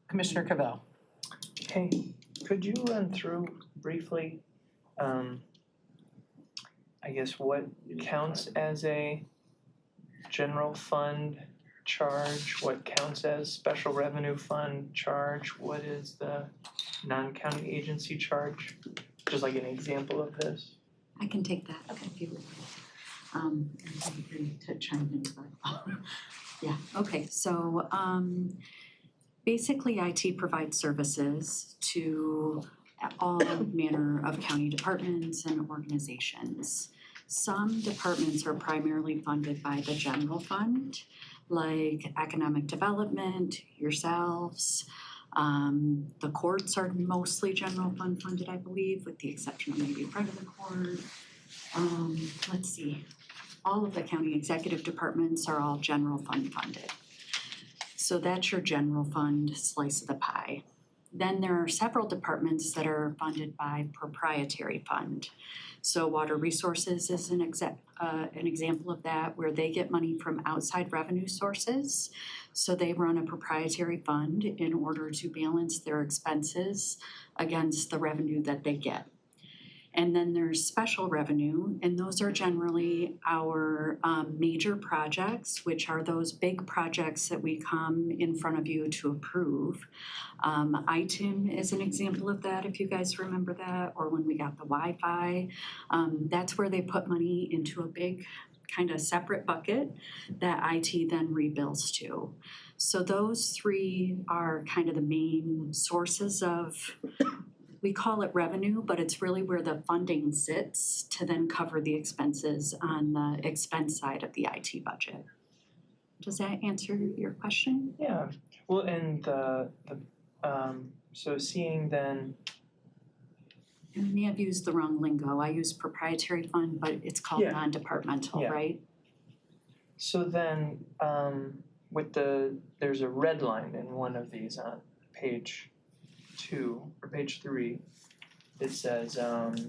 Commissioner Cavell. Hey, could you run through briefly, I guess what counts as a general fund charge, what counts as special revenue fund charge, what is the non-county agency charge? Just like an example of this. I can take that if you would like. And feel free to chime in, but yeah, okay, so basically IT provides services to all manner of county departments and organizations. Some departments are primarily funded by the general fund, like economic development, yourselves. The courts are mostly general fund funded, I believe, with the exception of maybe front of the court. Let's see, all of the county executive departments are all general fund funded. So that's your general fund slice of the pie. Then there are several departments that are funded by proprietary fund. So water resources is an example of that, where they get money from outside revenue sources. So they run a proprietary fund in order to balance their expenses against the revenue that they get. And then there's special revenue, and those are generally our major projects, which are those big projects that we come in front of you to approve. ITIM is an example of that, if you guys remember that, or when we got the Wi-Fi. That's where they put money into a big kind of separate bucket that IT then rebills to. So those three are kind of the main sources of, we call it revenue, but it's really where the funding sits to then cover the expenses on the expense side of the IT budget. Does that answer your question? Yeah, well, and so seeing then, I may have used the wrong lingo. I use proprietary fund, but it's called Yeah. non-departmental, Yeah. right? so then, with there's a red line in one of these on page 2 or page 3. It says, I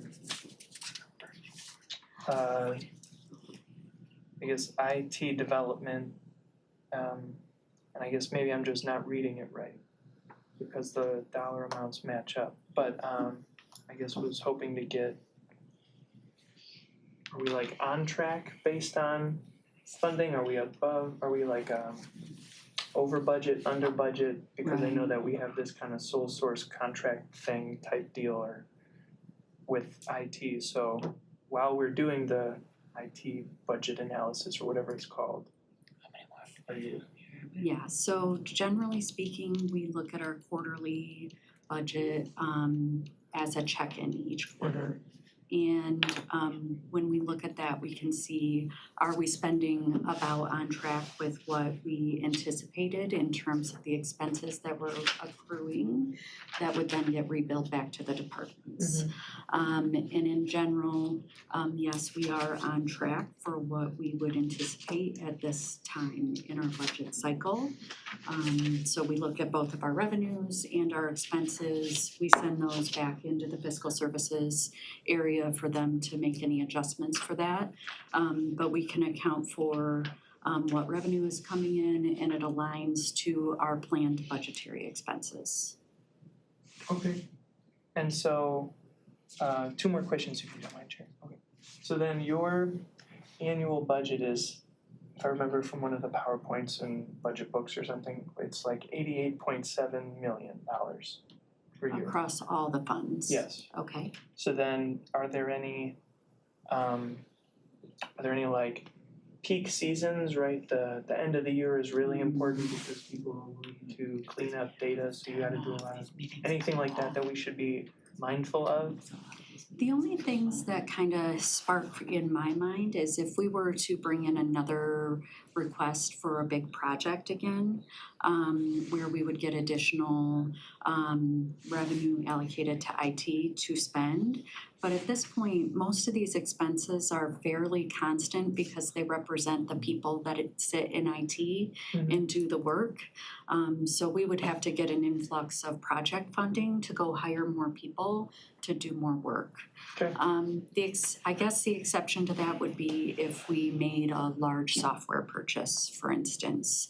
guess IT development, and I guess maybe I'm just not reading it right because the dollar amounts match up. But I guess was hoping to get, are we like on track based on funding? Are we above? Are we like over budget, under budget? Because I know that we have this kind of sole source contract thing type deal or with IT. So while we're doing the IT budget analysis or whatever it's called, are you? Yeah, so generally speaking, we look at our quarterly budget as a check-in each quarter. And when we look at that, we can see, are we spending about on track with what we anticipated in terms of the expenses that we're accruing that would then get rebilled back to the departments. And in general, yes, we are on track for what we would anticipate at this time in our budget cycle. So we look at both of our revenues and our expenses. We send those back into the fiscal services area for them to make any adjustments for that. But we can account for what revenue is coming in, and it aligns to our planned budgetary expenses. Okay. And so, 2 more questions if you don't mind, Chair. Okay. So then your annual budget is if I remember from one of the PowerPoints and budget books or something, it's like $88.7 million per year. Across all the funds? Yes. Okay. So then, are there any like peak seasons, right? The end of the year is really important because people need to clean up data, so you gotta do a lot of, anything like that we should be mindful of? The only things that kind of spark in my mind is if we were to bring in another request for a big project again, where we would get additional revenue allocated to IT to spend. But at this point, most of these expenses are fairly constant because they represent the people that sit in IT and do the work. So we would have to get an influx of project funding to go hire more people to do more work. Okay. I guess the exception to that would be if we made a large software purchase, for instance.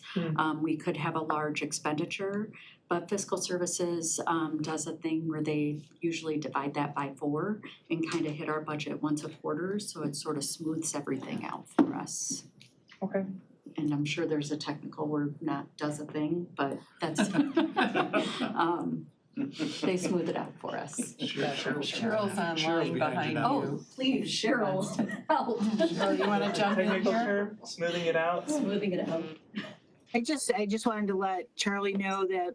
We could have a large expenditure, but fiscal services does a thing where they usually divide that by 4 and kind of hit our budget once a quarter, so it sort of smooths everything out for us. Okay. And I'm sure there's a technical word, not does a thing, but that's they smooth it out for us. Cheryl's online behind you. Oh, please, Cheryl, help. Cheryl, you wanna jump in Technical here? term, smoothing it out? Smoothing it out. I just wanted to let Charlie know that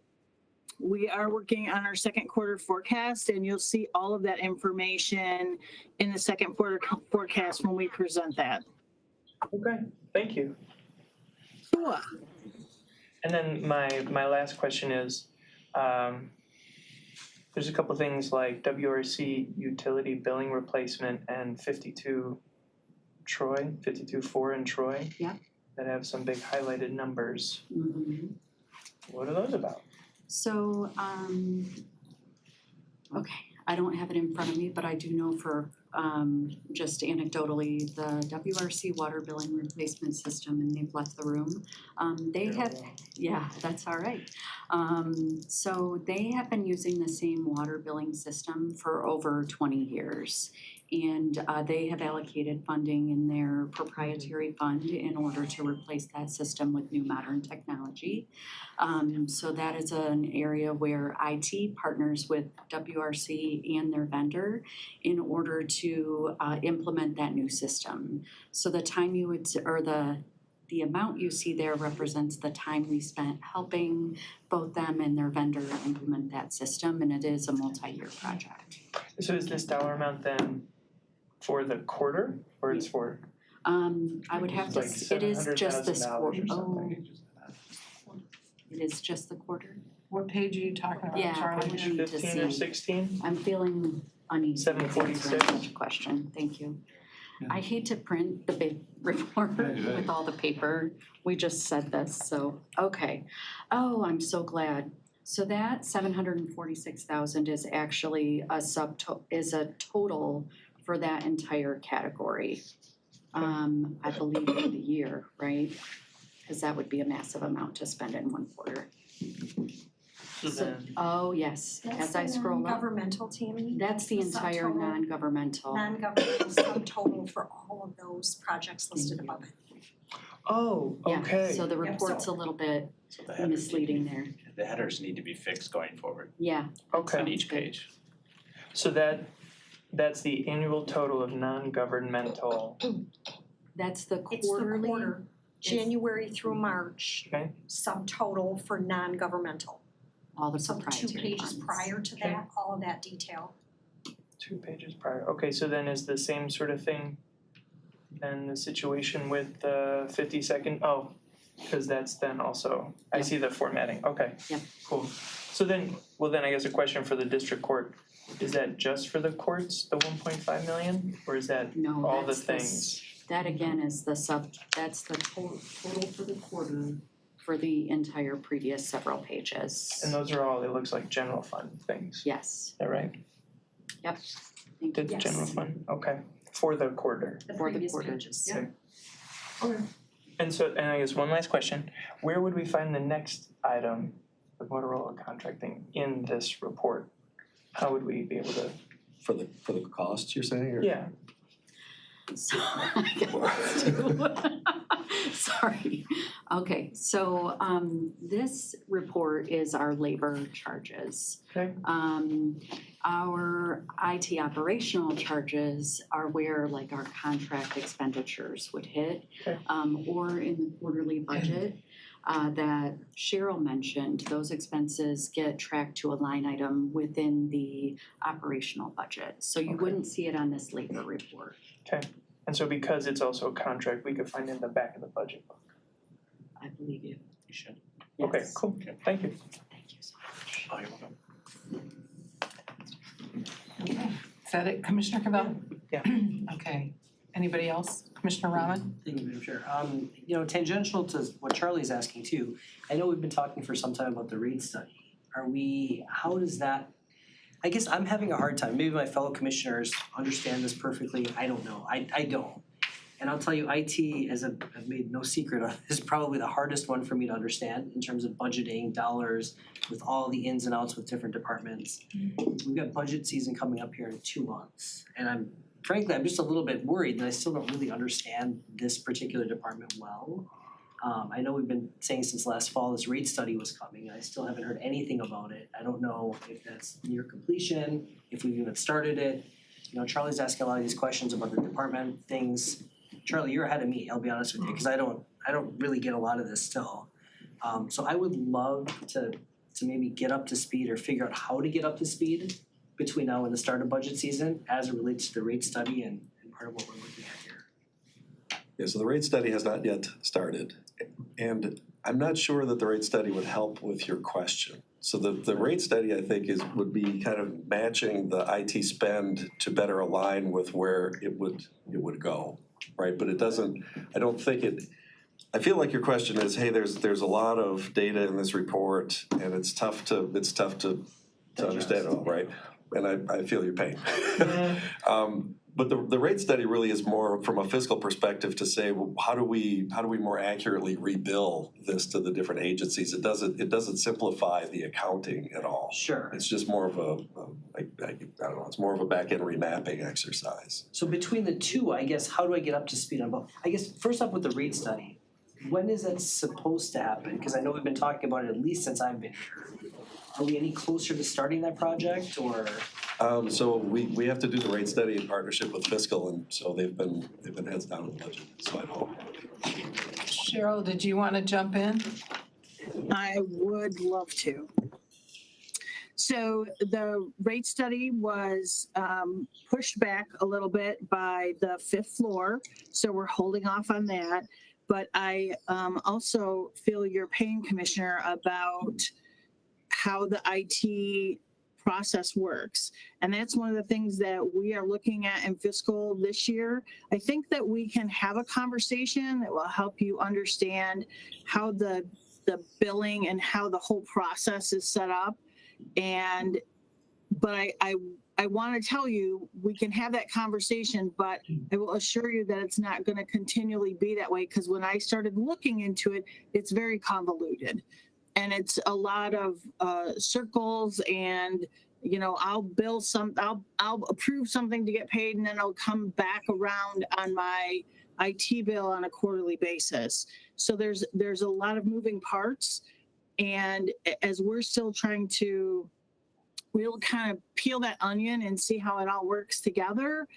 we are working on our second quarter forecast, and you'll see all of that information in the second quarter forecast when we present that. Okay, thank you. Sure. And then my last question is, there's a couple things like WRC utility billing replacement and 52 Troy, 52-4 in Troy. Yeah. That have some big highlighted numbers. What are those about? So, okay, I don't have it in front of me, but I do know for, just anecdotally, the WRC water billing replacement system, and they've left the room. They have, yeah, that's all right. So they have been using the same water billing system for over 20 years. And they have allocated funding in their proprietary fund in order to replace that system with new modern technology. So that is an area where IT partners with WRC and their vendor in order to implement that new system. So the time you would, or the amount you see there represents the time we spent helping both them and their vendor implement that system, and it is a multi-year project. So is this dollar amount then for the quarter, or it's for? I would have to, Like it is just this $700,000 quarter. or something. It is just the quarter? What page are you talking about, Yeah, I Charlie? would need to 15 or see. 16? I'm feeling uneasy. 746. Such a question, thank you. I hate to print the big report with all the paper. We just said this, so, okay. Oh, I'm so glad. So that 746,000 is actually a total for that entire category. I believe for the year, right? Because that would be a massive amount to spend in one quarter. Oh, yes, as I scroll up. Non-governmental, Tammy. That's the entire Subtotal. non-governmental. Non-governmental subtotal for all of those projects listed above it. Oh, okay. Yeah, so the report's a little bit misleading there. The headers need to be fixed going forward Yeah. Okay. on each page. So that's the annual total of non-governmental. That's the It's the quarterly. quarter, January through March, Okay. subtotal for non-governmental. All the So the 2 proprietary pages funds. prior to that, all of that detail. 2 pages prior. Okay, so then is the same sort of thing then the situation with the 52nd? Oh, because that's then also, I see the formatting. Okay. Yep. Cool. So then, well then I guess a question for the district court. Is that just for the courts, the 1.5 million? Or is that No, all the that's things? That again is that's the total for the quarter for the entire previous several pages. And those are all, it looks like general fund things. Yes. Is that right? Yep. The general fund, okay, for the quarter. For the quarter. Okay. Okay. And so, and I guess one last question, where would we find the next item, the Motorola contracting in this report? How would we be able to? For the cost, you're saying, or? Yeah, So I guess too. Sorry. Okay, so this report is our labor charges. Okay. Our IT operational charges are where like our contract expenditures would hit. Okay. Or in the quarterly budget that Cheryl mentioned, those expenses get tracked to a line item within the operational budget. So you wouldn't see it on this labor report. Okay, and so because it's also a contract, we could find it in the back of the budget book. I believe you. You should. Okay, cool, thank you. Thank you so much. Oh, you're welcome. Okay, is that it, Commissioner Cavell? Yeah. Okay, anybody else? Commissioner Rahman? Thank you, Madam Chair. You know, tangential to what Charlie's asking too, I know we've been talking for some time about the rate study. How does that, I guess I'm having a hard time, maybe my fellow commissioners understand this perfectly, I don't know, I don't. And I'll tell you, IT, as I've made no secret of, is probably the hardest one for me to understand in terms of budgeting dollars with all the ins and outs with different departments. We've got budget season coming up here in 2 months, and frankly, I'm just a little bit worried that I still don't really understand this particular department well. I know we've been saying since last fall this rate study was coming, and I still haven't heard anything about it. I don't know if that's near completion, if we've even started it. You know, Charlie's asking a lot of these questions about the department things. Charlie, you're ahead of me, I'll be honest with you, because I don't really get a lot of this still. So I would love to maybe get up to speed or figure out how to get up to speed between now and the start of budget season as it relates to the rate study and part of what we're looking at here. Yeah, so the rate study has not yet started. And I'm not sure that the rate study would help with your question. So the rate study, I think, would be kind of matching the IT spend to better align with where it would go, right? But it doesn't, I feel like your question is, hey, there's a lot of data in this report and it's tough to understand it all, right? And I feel your pain. But the rate study really is more from a fiscal perspective to say, well, how do we more accurately rebill this to the different agencies? It doesn't simplify the accounting at all. Sure. It's just more of I don't know, it's more of a back-end remapping exercise. So between the two, I guess, how do I get up to speed on both? I guess first up with the rate study, when is that supposed to happen? Because I know we've been talking about it at least since I've been here. Are we any closer to starting that project or? So we have to do the rate study in partnership with fiscal, and so they've been heads down with the budget, so I hope. Cheryl, did you want to jump in? I would love to. So the rate study was pushed back a little bit by the 5th floor, so we're holding off on that. But I also feel your pain, Commissioner, about how the IT process works. And that's one of the things that we are looking at in fiscal this year. I think that we can have a conversation that will help you understand how the billing and how the whole process is set up. But I want to tell you, we can have that conversation, but I will assure you that it's not going to continually be that way, because when I started looking into it, it's very convoluted. And it's a lot of circles, and I'll approve something to get paid, and then I'll come back around on my IT bill on a quarterly basis. So there's a lot of moving parts, and as we're still trying to really kind of peel that onion and see how it all works together,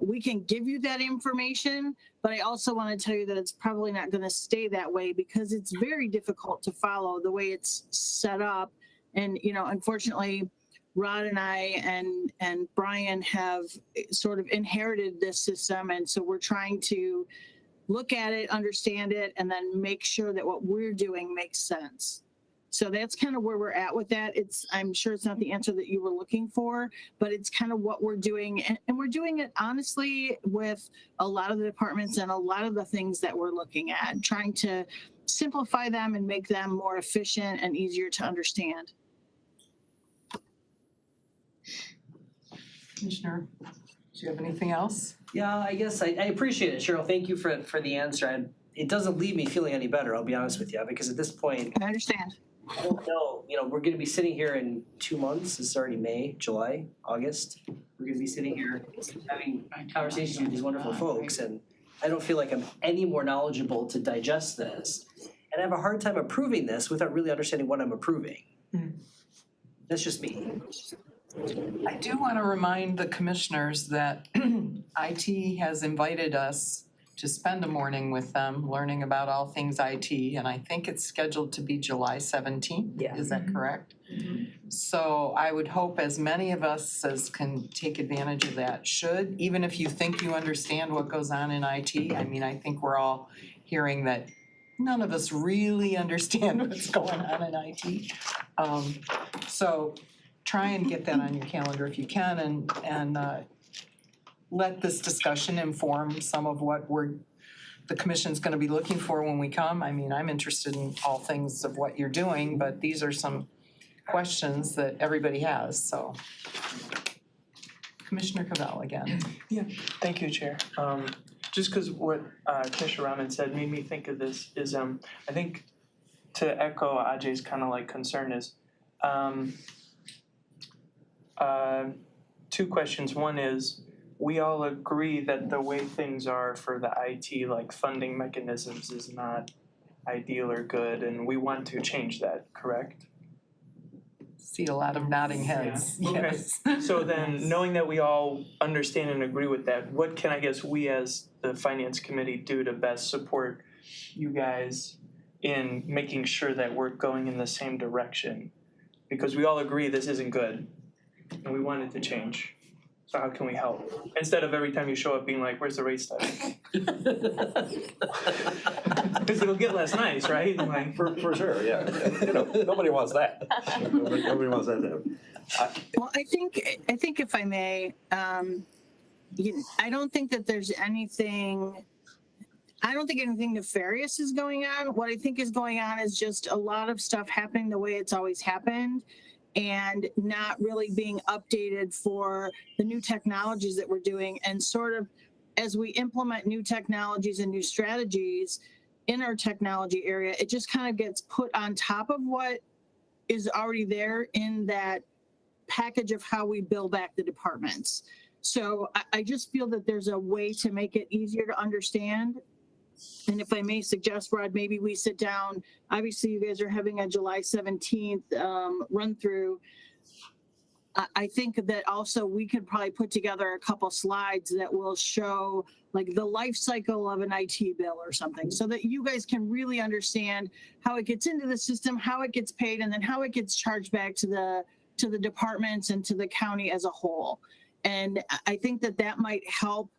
we can give you that information, but I also want to tell you that it's probably not going to stay that way, because it's very difficult to follow the way it's set up. And, unfortunately, Rod and I and Brian have sort of inherited this system. And so we're trying to look at it, understand it, and then make sure that what we're doing makes sense. So that's kind of where we're at with that. I'm sure it's not the answer that you were looking for, but it's kind of what we're doing. And we're doing it honestly with a lot of the departments and a lot of the things that we're looking at, trying to simplify them and make them more efficient and easier to understand. Commissioner, do you have anything else? Yeah, I guess I appreciate it, Cheryl. Thank you for the answer. It doesn't leave me feeling any better, I'll be honest with you, because at this point, I understand. I don't know, we're gonna be sitting here in 2 months, it's already May, July, August. We're gonna be sitting here having conversations with these wonderful folks, and I don't feel like I'm any more knowledgeable to digest this. And I have a hard time approving this without really understanding what I'm approving. That's just me. I do want to remind the commissioners that IT has invited us to spend a morning with them, learning about all things IT, and I think it's scheduled to be July 17th. Yeah. Is that correct? So I would hope as many of us as can take advantage of that should, even if you think you understand what goes on in IT. I mean, I think we're all hearing that none of us really understand what's going on in IT. So try and get that on your calendar if you can, and let this discussion inform some of what the commission's gonna be looking for when we come. I mean, I'm interested in all things of what you're doing, but these are some questions that everybody has, so. Commissioner Cavell again. Thank you, Chair. Just because what Commissioner Rahman said made me think of this is I think to echo Ajay's kind of like concern is two questions. One is we all agree that the way things are for the IT like funding mechanisms is not ideal or good, and we want to change that, correct? See a lot of nodding heads, Okay. yes. So then, knowing that we all understand and agree with that, what can I guess we as the finance committee do to best support you guys in making sure that we're going in the same direction? Because we all agree this isn't good and we want it to change. So how can we help? Instead of every time you show up being like, where's the rate study? Because it'll get less nice, right? Like, For sure, yeah. Nobody wants that. Nobody wants that to happen. Well, I think if I may, I don't think that there's anything. I don't think anything nefarious is going on. What I think is going on is just a lot of stuff happening the way it's always happened, and not really being updated for the new technologies that we're doing. And sort of as we implement new technologies and new strategies in our technology area, it just kind of gets put on top of what is already there in that package of how we build back the departments. So I just feel that there's a way to make it easier to understand. And if I may suggest, Rod, maybe we sit down. Obviously, you guys are having a July 17th run through. I think that also we could probably put together a couple slides that will show like the life cycle of an IT bill or something, so that you guys can really understand how it gets into the system, how it gets paid, and then how it gets charged back to the departments and to the county as a whole. And I think that might help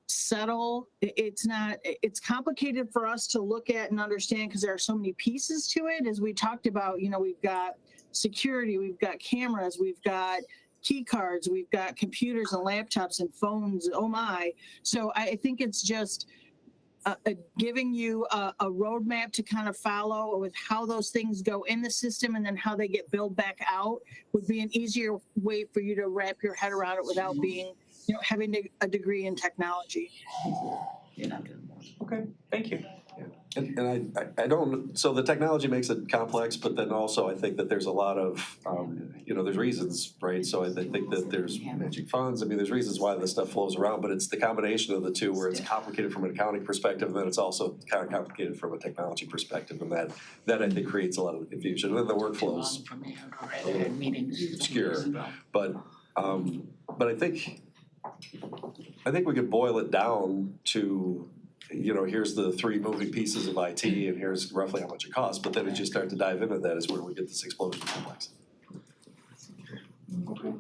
settle. It's complicated for us to look at and understand because there are so many pieces to it. As we talked about, we've got security, we've got cameras, we've got key cards, we've got computers and laptops and phones. Oh my. So I think it's just giving you a roadmap to kind of follow with how those things go in the system and then how they get billed back out would be an easier way for you to wrap your head around it without being, having a degree in technology. okay, thank you. And I don't, so the technology makes it complex, but then also I think that there's a lot of, there's reasons, right? So I think that there's matching funds, there's reasons why this stuff flows around, but it's the combination of the two where it's complicated from an accounting perspective, and then it's also kind of complicated from a technology perspective, and that I think creates a lot of the confusion. And then the workflows obscure, but I think we could boil it down to, here's the three moving pieces of IT and here's roughly how much it costs. But then as you start to dive into that is where we get this explosion of complexity. I'm gonna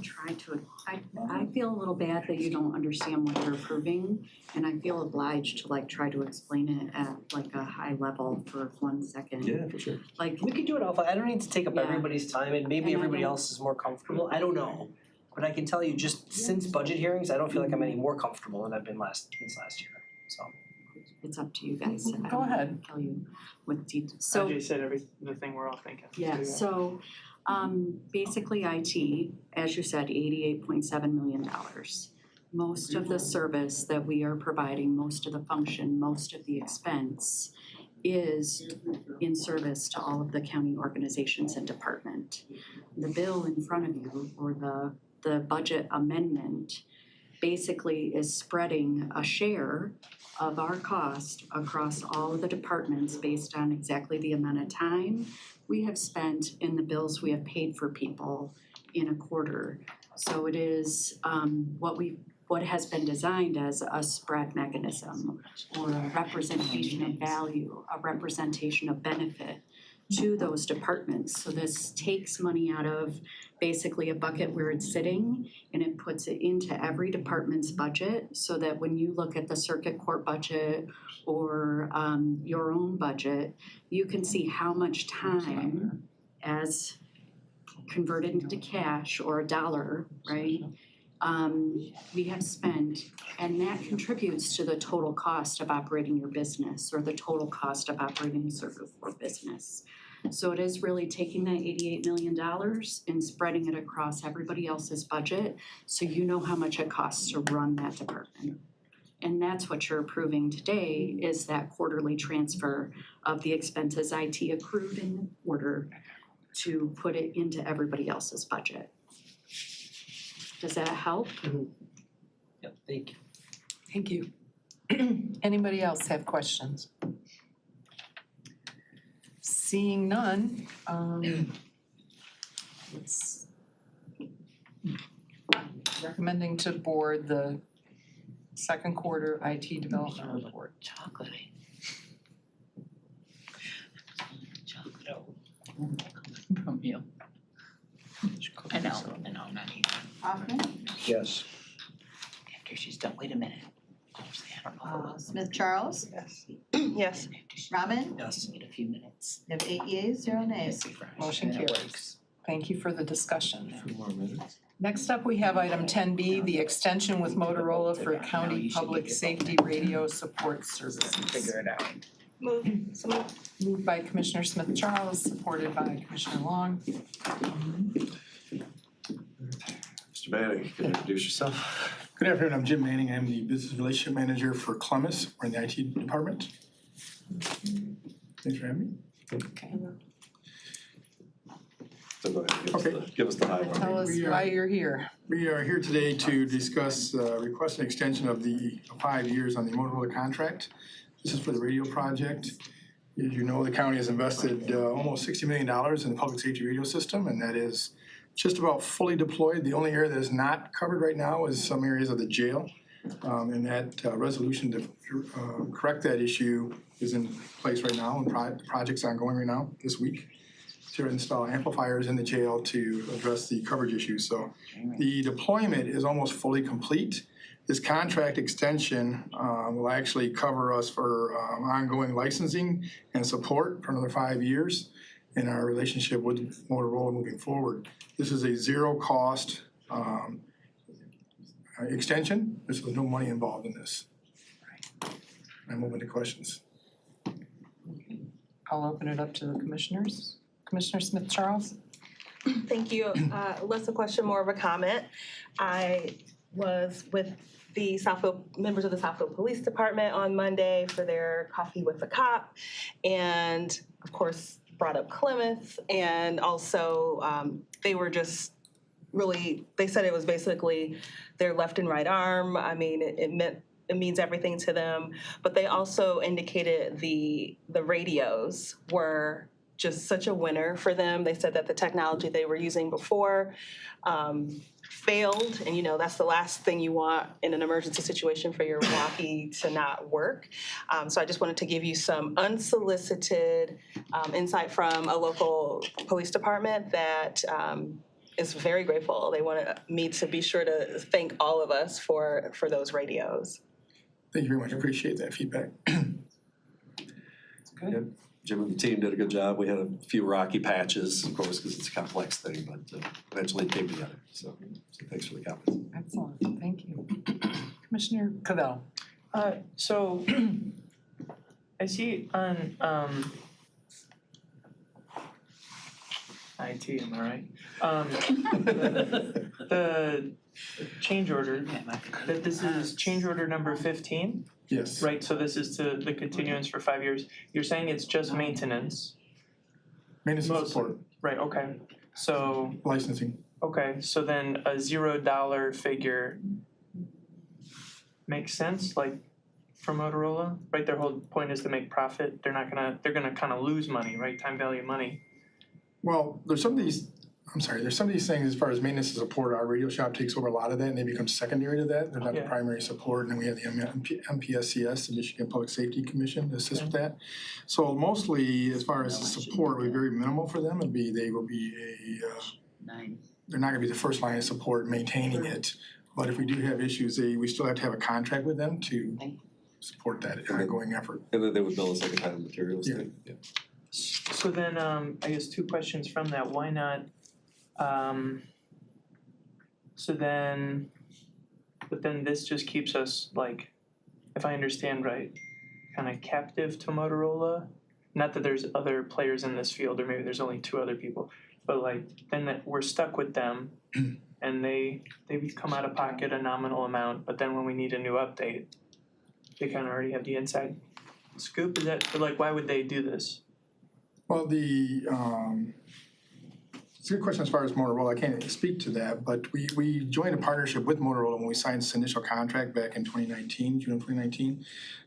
try to, I feel a little bad that you don't understand what you're approving, and I feel obliged to try to explain it at a high level for 1 second. Yeah, for sure. We could do it off. I don't need to take up Yeah. everybody's time, and maybe And I everybody don't- else is more comfortable. I don't know. But I can tell you just since budget hearings, I don't feel like I'm any more comfortable than I've been since last year, so. It's up to you guys. I Go don't ahead. wanna tell you what details. So Ajay said the thing we're all thinking. yeah, so basically IT, as you said, $88.7 million. Most of the service that we are providing, most of the function, most of the expense is in service to all of the county organizations and department. The bill in front of you, or the budget amendment, basically is spreading a share of our cost across all of the departments based on exactly the amount of time we have spent in the bills we have paid for people in a quarter. So it is what has been designed as a spread mechanism, or a representation of value, a representation of benefit to those departments. So this takes money out of basically a bucket where it's sitting, and it puts it into every department's budget, so that when you look at the circuit court budget or your own budget, you can see how much time, as converted into cash or a dollar, right? We have spent, and that contributes to the total cost of operating your business, or the total cost of operating a circuit court business. So it is really taking that $88 million and spreading it across everybody else's budget, so you know how much it costs to run that department. And that's what you're approving today, is that quarterly transfer of the expenses IT accrued in the quarter to put it into everybody else's budget. Does that help? Yep, thank you. Thank you. Anybody else have questions? Seeing none, it's recommending to board the second quarter IT development report. Chocolate. From you. I know, not even. Hoffman, Yes. After she's done, wait a minute. I don't know. Smith Charles, Yes. Robin, Yes. Wait a few minutes. you have 8 yeas, 0 nays. Motion Yeah, it carries. works. Thank you for the discussion. 2 more minutes. Next up, we have item 10B, the extension with Motorola for county public safety radio support services. Figure it out. Moved by Commissioner Smith Charles, supported by Commissioner Long. Mr. Manning, can you introduce yourself? Good afternoon, I'm Jim Manning, I'm the Business Relationship Manager for Columbus, we're in the IT department. Thanks for having me. So go ahead, give us the highlight. Tell us why you're here. We are here today to discuss request an extension of the 5 years on the Motorola contract. This is for the radio project. As you know, the county has invested almost $60 million in the public safety radio system, and that is just about fully deployed. The only area that is not covered right now is some areas of the jail. And that resolution to correct that issue is in place right now, and the project's ongoing right now this week to install amplifiers in the jail to address the coverage issues. So the deployment is almost fully complete. This contract extension will actually cover us for ongoing licensing and support for another 5 years in our relationship with Motorola moving forward. This is a zero-cost extension. There's no money involved in this. I'm open to questions. I'll open it up to the commissioners. Commissioner Smith Charles? Thank you. Less a question, more of a comment. I was with the members of the Southfield Police Department on Monday for their Coffee with a Cop, and of course brought up Klamath, and also they were just really, they said it was basically their left and right arm. I mean, it means everything to them, but they also indicated the radios were just such a winner for them. They said that the technology they were using before failed, and that's the last thing you want in an emergency situation, for your walkie to not work. So I just wanted to give you some unsolicited insight from a local police department that is very grateful. They wanted me to be sure to thank all of us for those radios. Thank you very much, appreciate that feedback. Good. Jim and the team did a good job. We had a few rocky patches, of course, because it's a complex thing, but eventually it came together. So thanks for the comments. Excellent, thank you. Commissioner Cavell? So I see on IT, am I right? The change order, that this is change order number 15. Yes. Right, so this is to the continuance for 5 years. You're saying it's just maintenance? Maintenance and Mostly. support, Right, okay. So, licensing. okay, so then a $0 figure makes sense, like for Motorola, right? Their whole point is to make profit. They're gonna kind of lose money, right? Time value of money. Well, there's some of these things as far as maintenance and support. Our radio shop takes over a lot of that and they become secondary to that. They're not the Yeah. primary support. And then we have the MPSCS, the Michigan Public Safety Commission, to assist with that. So mostly, as far as the support, we're very minimal for them. They will be they're not gonna be the first line of support maintaining it. But if we do have issues, we still have to have a contract with them to support that ongoing effort. And then they would bill us like a time and materials Yeah. thing. Yeah. So then, I guess 2 questions from that. Why not, but then this just keeps us like, if I understand right, kind of captive to Motorola? Not that there's other players in this field, or maybe there's only 2 other people, but like, then that we're stuck with them and they come out of pocket a nominal amount, but then when we need a new update, they kind of already have the inside scoop. Is that, like, why would they do this? Well, it's a good question as far as Motorola. I can't speak to that, but we joined a partnership with Motorola when we signed this initial contract back in 2019, June of 2019,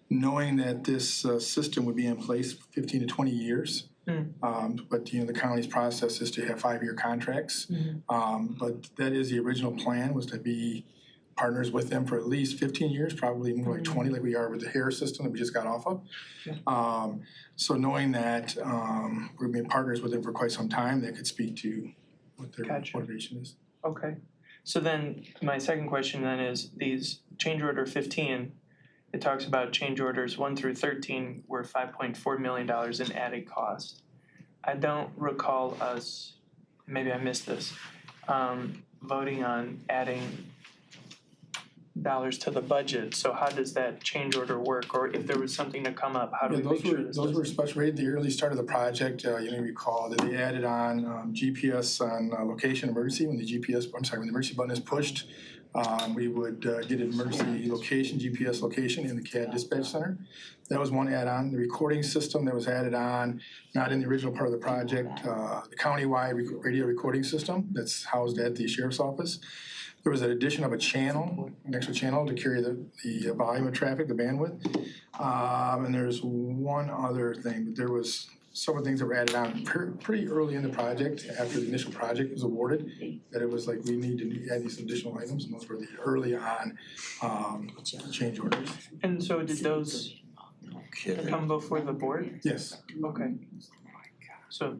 knowing that this system would be in place 15 to 20 years. But the county's process is to have 5-year contracts. But that is the original plan, was to be partners with them for at least 15 years, probably more like 20, like we are with the Harris system that we just got off of. So knowing that we've been partners with them for quite some time, that could speak to what their motivation is. Okay, so then my second question then is these change order 15, it talks about change orders 1 through 13 were $5.4 million in added cost. I don't recall us, maybe I missed this, voting on adding dollars to the budget. So how does that change order work? Or if there was something to come up, how do we make sure this Those were special, right at the early start of the project. You may recall that they added on GPS on location emergency. When the emergency button is pushed, we would get an emergency location, GPS location in the CAD dispatch center. That was one add-on. The recording system that was added on, not in the original part of the project, the countywide radio recording system that's housed at the sheriff's office. There was an addition of an extra channel to carry the volume of traffic, the bandwidth. And there's one other thing, but there was several things that were added on pretty early in the project, after the initial project was awarded, that it was like, we need to add these additional items, and those were the early on change orders. And so did those come before the board? Yes. Okay. So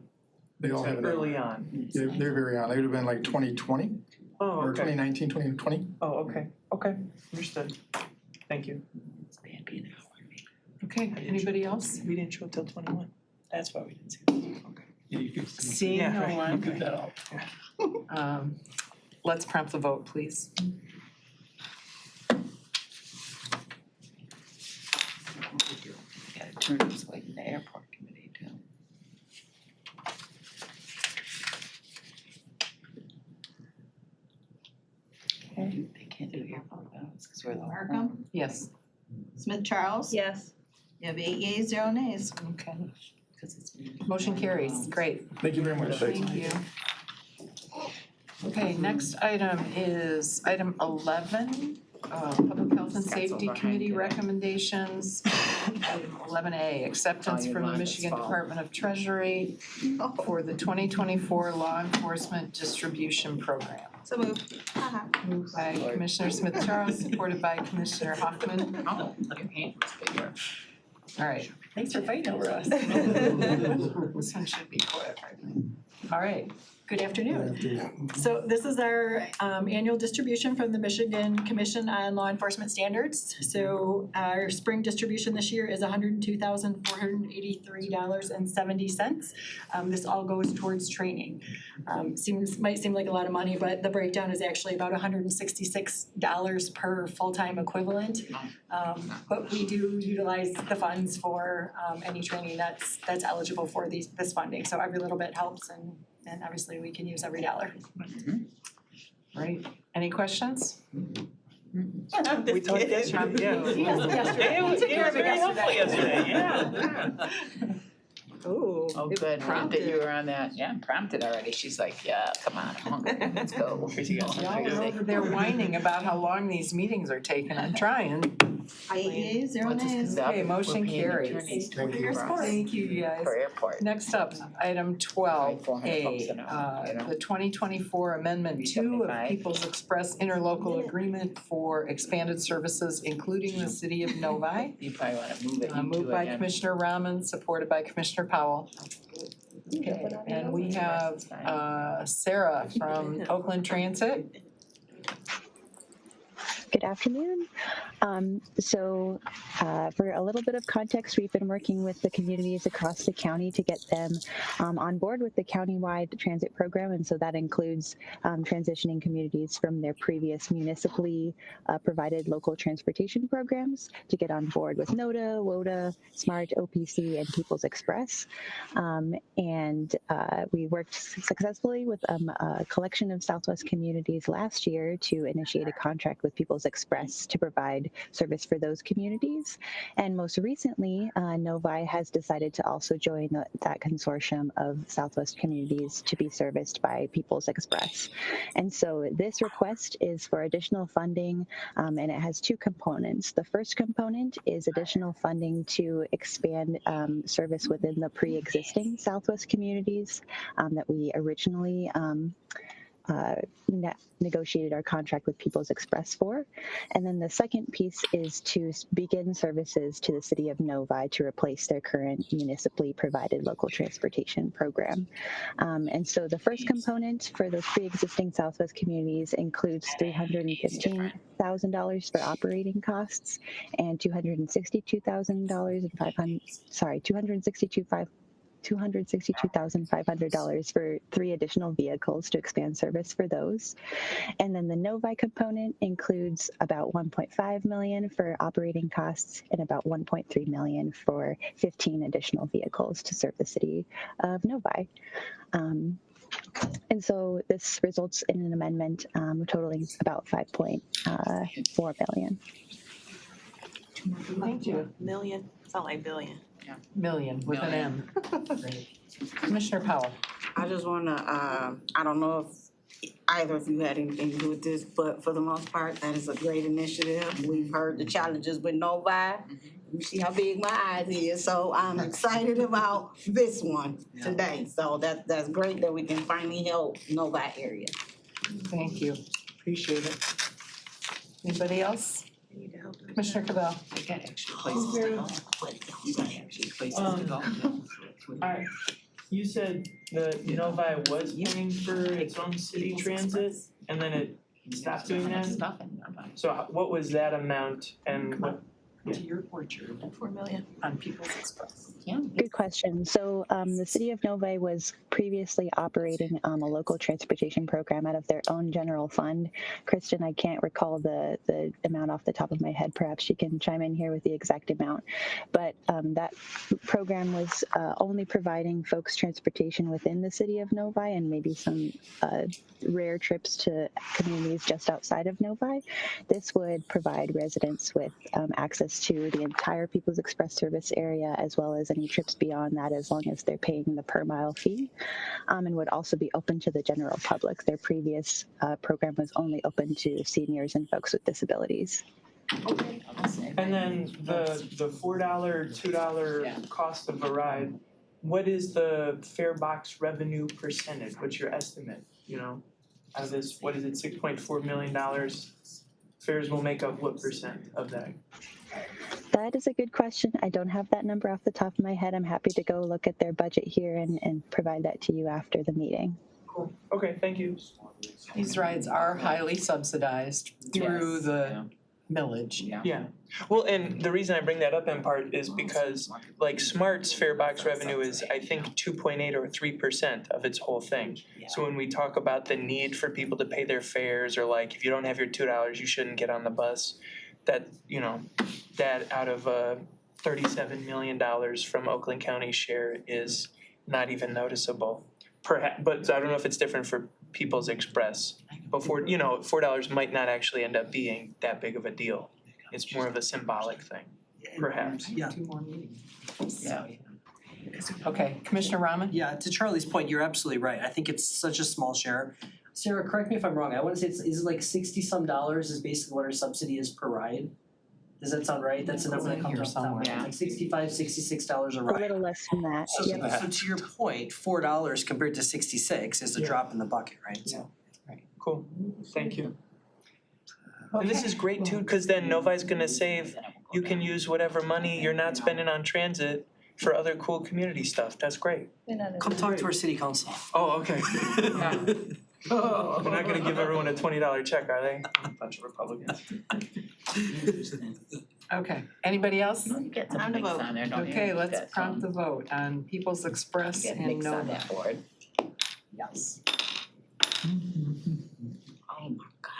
They all have an early on. They're very on. They would have been like 2020. Oh, Or okay. 2019, 2020. Oh, okay, understood. Thank you. Okay, anybody else? We didn't show till 21. That's why we didn't see this. Okay. Seeing no one. Let's prompt the vote, please. Gotta turn this way to the airport committee too. Okay. They can't do airport ballots because we're the. Markham, Yes. Smith Charles. Yes. You have 8 yeas, 0 nays. Okay. Motion carries. Great. Thank you very much. Thank you. Okay, next item is item 11, Public Health and Safety Committee recommendations. Item 11A, acceptance from the Michigan Department of Treasury for the 2024 Law Enforcement Distribution Program. So moved. Moved by Commissioner Smith Charles, supported by Commissioner Hoffman. Oh, your hand was bigger. All right. Thanks for fighting over us. This one should be quick. All right. Good afternoon. So this is our annual distribution from the Michigan Commission on Law Enforcement Standards. So our spring distribution this year is $102,483.70. This all goes towards training. Might seem like a lot of money, but the breakdown is actually about $166 per full-time equivalent. But we do utilize the funds for any training that's eligible for this funding. So every little bit helps, and obviously we can use every dollar. Right. Any questions? We talked yesterday, yeah. It was very helpful yesterday, yeah. Ooh, oh, good, that you were on that, yeah, prompted already, she's like, yeah, come on, I'm hungry, let's go. Y'all are over there whining about how long these meetings are taking, I'm trying. 8 yeas, 0 nays. Okay, motion carries. Thank you. Thank you, guys. For airport. Next up, item 12A, 400 folks an hour, you know? the 2024 Amendment 2 of People's Express Interlocal Agreement for Expanded Services, including the City of Novi. You probably wanna move it, you Moved two by again. Commissioner Rahman, supported by Commissioner Powell. Okay, and we have Sarah from Oakland Transit. Good afternoon. For a little bit of context, we've been working with the communities across the county to get them on board with the countywide transit program. And so that includes transitioning communities from their previous municipally provided local transportation programs to get on board with NOTA, WOTA, SMART, OPC, and People's Express. We worked successfully with a collection of Southwest communities last year to initiate a contract with People's Express to provide service for those communities. And most recently, Novi has decided to also join that consortium of Southwest communities to be serviced by People's Express. And so this request is for additional funding, and it has two components. The first component is additional funding to expand service within the pre-existing Southwest communities that we originally negotiated our contract with People's Express for. And then the second piece is to begin services to the City of Novi to replace their current municipally provided local transportation program. And so the first component for those pre-existing Southwest communities includes $315,000 for operating costs and $262,500 for 3 additional vehicles to expand service for those. And then the Novi component includes about $1.5 million for operating costs and about $1.3 million for 15 additional vehicles to serve the city of Novi. And so this results in an amendment totaling about $5.4 million. Thank you. Million, sound like billion. Million with an M. Commissioner Powell. I just wanna, I don't know if either of you had anything to do with this, but for the most part, that is a great initiative. We've heard the challenges with Novi. You see how big my eyes is, so I'm excited about this one today. So that's great that we can finally help Novi area. Thank you, appreciate it. Anybody else? Commissioner Cavell. I got extra places to go. You got extra places to go. Alright, you said the Novi was paying for its own city transit and then it stopped doing that? So what was that amount and what? To your portrait, 4 million on People's Express. Good question. So the City of Novi was previously operating a local transportation program out of their own general fund. Kristen, I can't recall the amount off the top of my head. Perhaps she can chime in here with the exact amount. But that program was only providing folks transportation within the City of Novi and maybe some rare trips to communities just outside of Novi. This would provide residents with access to the entire People's Express service area, as well as any trips beyond that, as long as they're paying the per mile fee, and would also be open to the general public. Their previous program was only open to seniors and folks with disabilities. And then the $4, $2 cost of a ride, what is the fare box revenue percentage? What's your estimate, out of this, what is it, $6.4 million? Fares will make up what percent of that? That is a good question. I don't have that number off the top of my head. I'm happy to go look at their budget here and provide that to you after the meeting. Cool. Okay, thank you. These rides are highly subsidized through the millage. Yeah. Well, and the reason I bring that up in part is because SMART's fare box revenue is, I think, 2.8 or 3% of its whole thing. So when we talk about the need for people to pay their fares, or if you don't have your $2, you shouldn't get on the bus, that out of $37 million from Oakland County's share is not even noticeable. Perhaps, but I don't know if it's different for People's Express before, you know, $4 might not actually end up being that big of a deal. It's more of a symbolic thing, perhaps. Yeah. 2 more meetings. Yeah. Okay, Commissioner Rahman? Yeah, to Charlie's point, you're absolutely right. I think it's such a small share. Sarah, correct me if I'm wrong. I wanna say is it like $60-some is basically what our subsidy is per ride? Does that sound right? That's the number that comes Here off the top of my head, like $65-$66 a A ride. little less than that, So yep. so to your point, $4 compared to 66 is a drop in the bucket, right? So Cool, thank you. And this is great too, cause then Novi's gonna save, you can use whatever money you're not spending on transit for other cool community stuff. That's great. come talk to our city council. Oh, okay. They're not gonna give everyone a $20 check, are they? Bunch of Republicans. Okay, anybody else? Time to vote. Okay, let's prompt the vote on People's Express and Nova. Yes. Oh my God.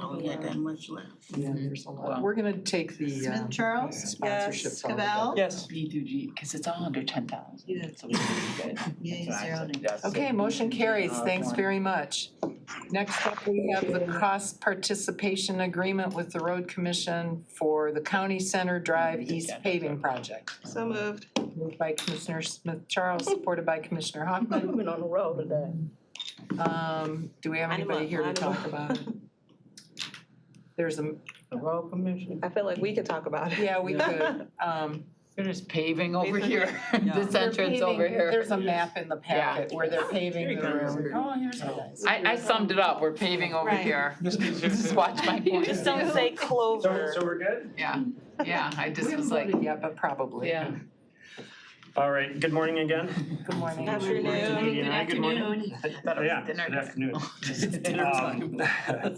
Oh, we got that much left. Yeah, there's a lot. We're gonna take the Smith Charles? sponsorships Yes. all Cavell? together. Yes. B2G, cause it's all under 10,000. Yeah. So we're pretty good. Yeah, That's what I zero said. nays. That's it. Okay, motion carries. Thanks very much. Next up, we have the cost participation agreement with the Road Commission for the County Center Drive East paving project. So moved. Moved by Commissioner Smith Charles, supported by Commissioner Hoffman. We've been on the road today. Do we have anybody here to talk about it? There's a, Road Commission. I feel like we could talk about it. yeah, we could, There's paving over Paving. here, they're this entrance over paving- here. There's a map in the packet where they're paving the road. Oh, here's a nice. I summed it up, we're paving over Right. here. Just watch my point. Just don't say Clover. So we're good? Yeah, yeah, I We just haven't was like, voted yet, but probably. yeah. All right, good morning again. Good morning. Afternoon. Good morning. Yeah, good afternoon.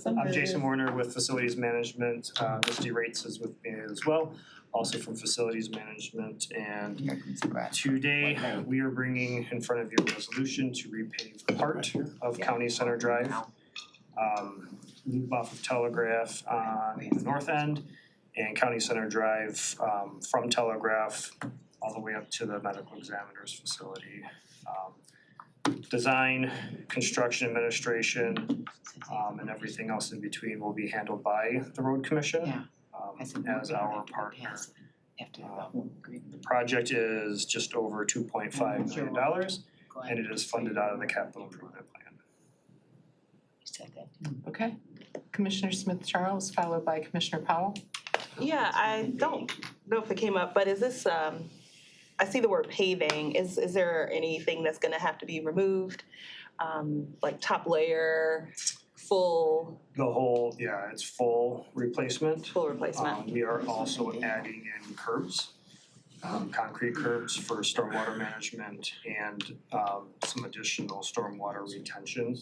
I'm Jason Warner with Facilities Management. Misty Rates is with me as well, also from Facilities Management. And today, we are bringing in front of you a resolution to repave part of County Center Drive. Loop off of Telegraph on the north end and County Center Drive from Telegraph all the way up to the medical examiner's facility. Design, construction administration, and everything else in between will be handled by the road commission as our partner. The project is just over $2.5 million and it is funded out of the capital improvement plan. Okay, Commissioner Smith Charles, followed by Commissioner Powell. Yeah, I don't know if it came up, but is this, I see the word paving, is there anything that's gonna have to be removed? Like top layer, full, The whole, yeah, it's full replacement. full replacement? We are also adding in curbs, concrete curbs for stormwater management and some additional stormwater retention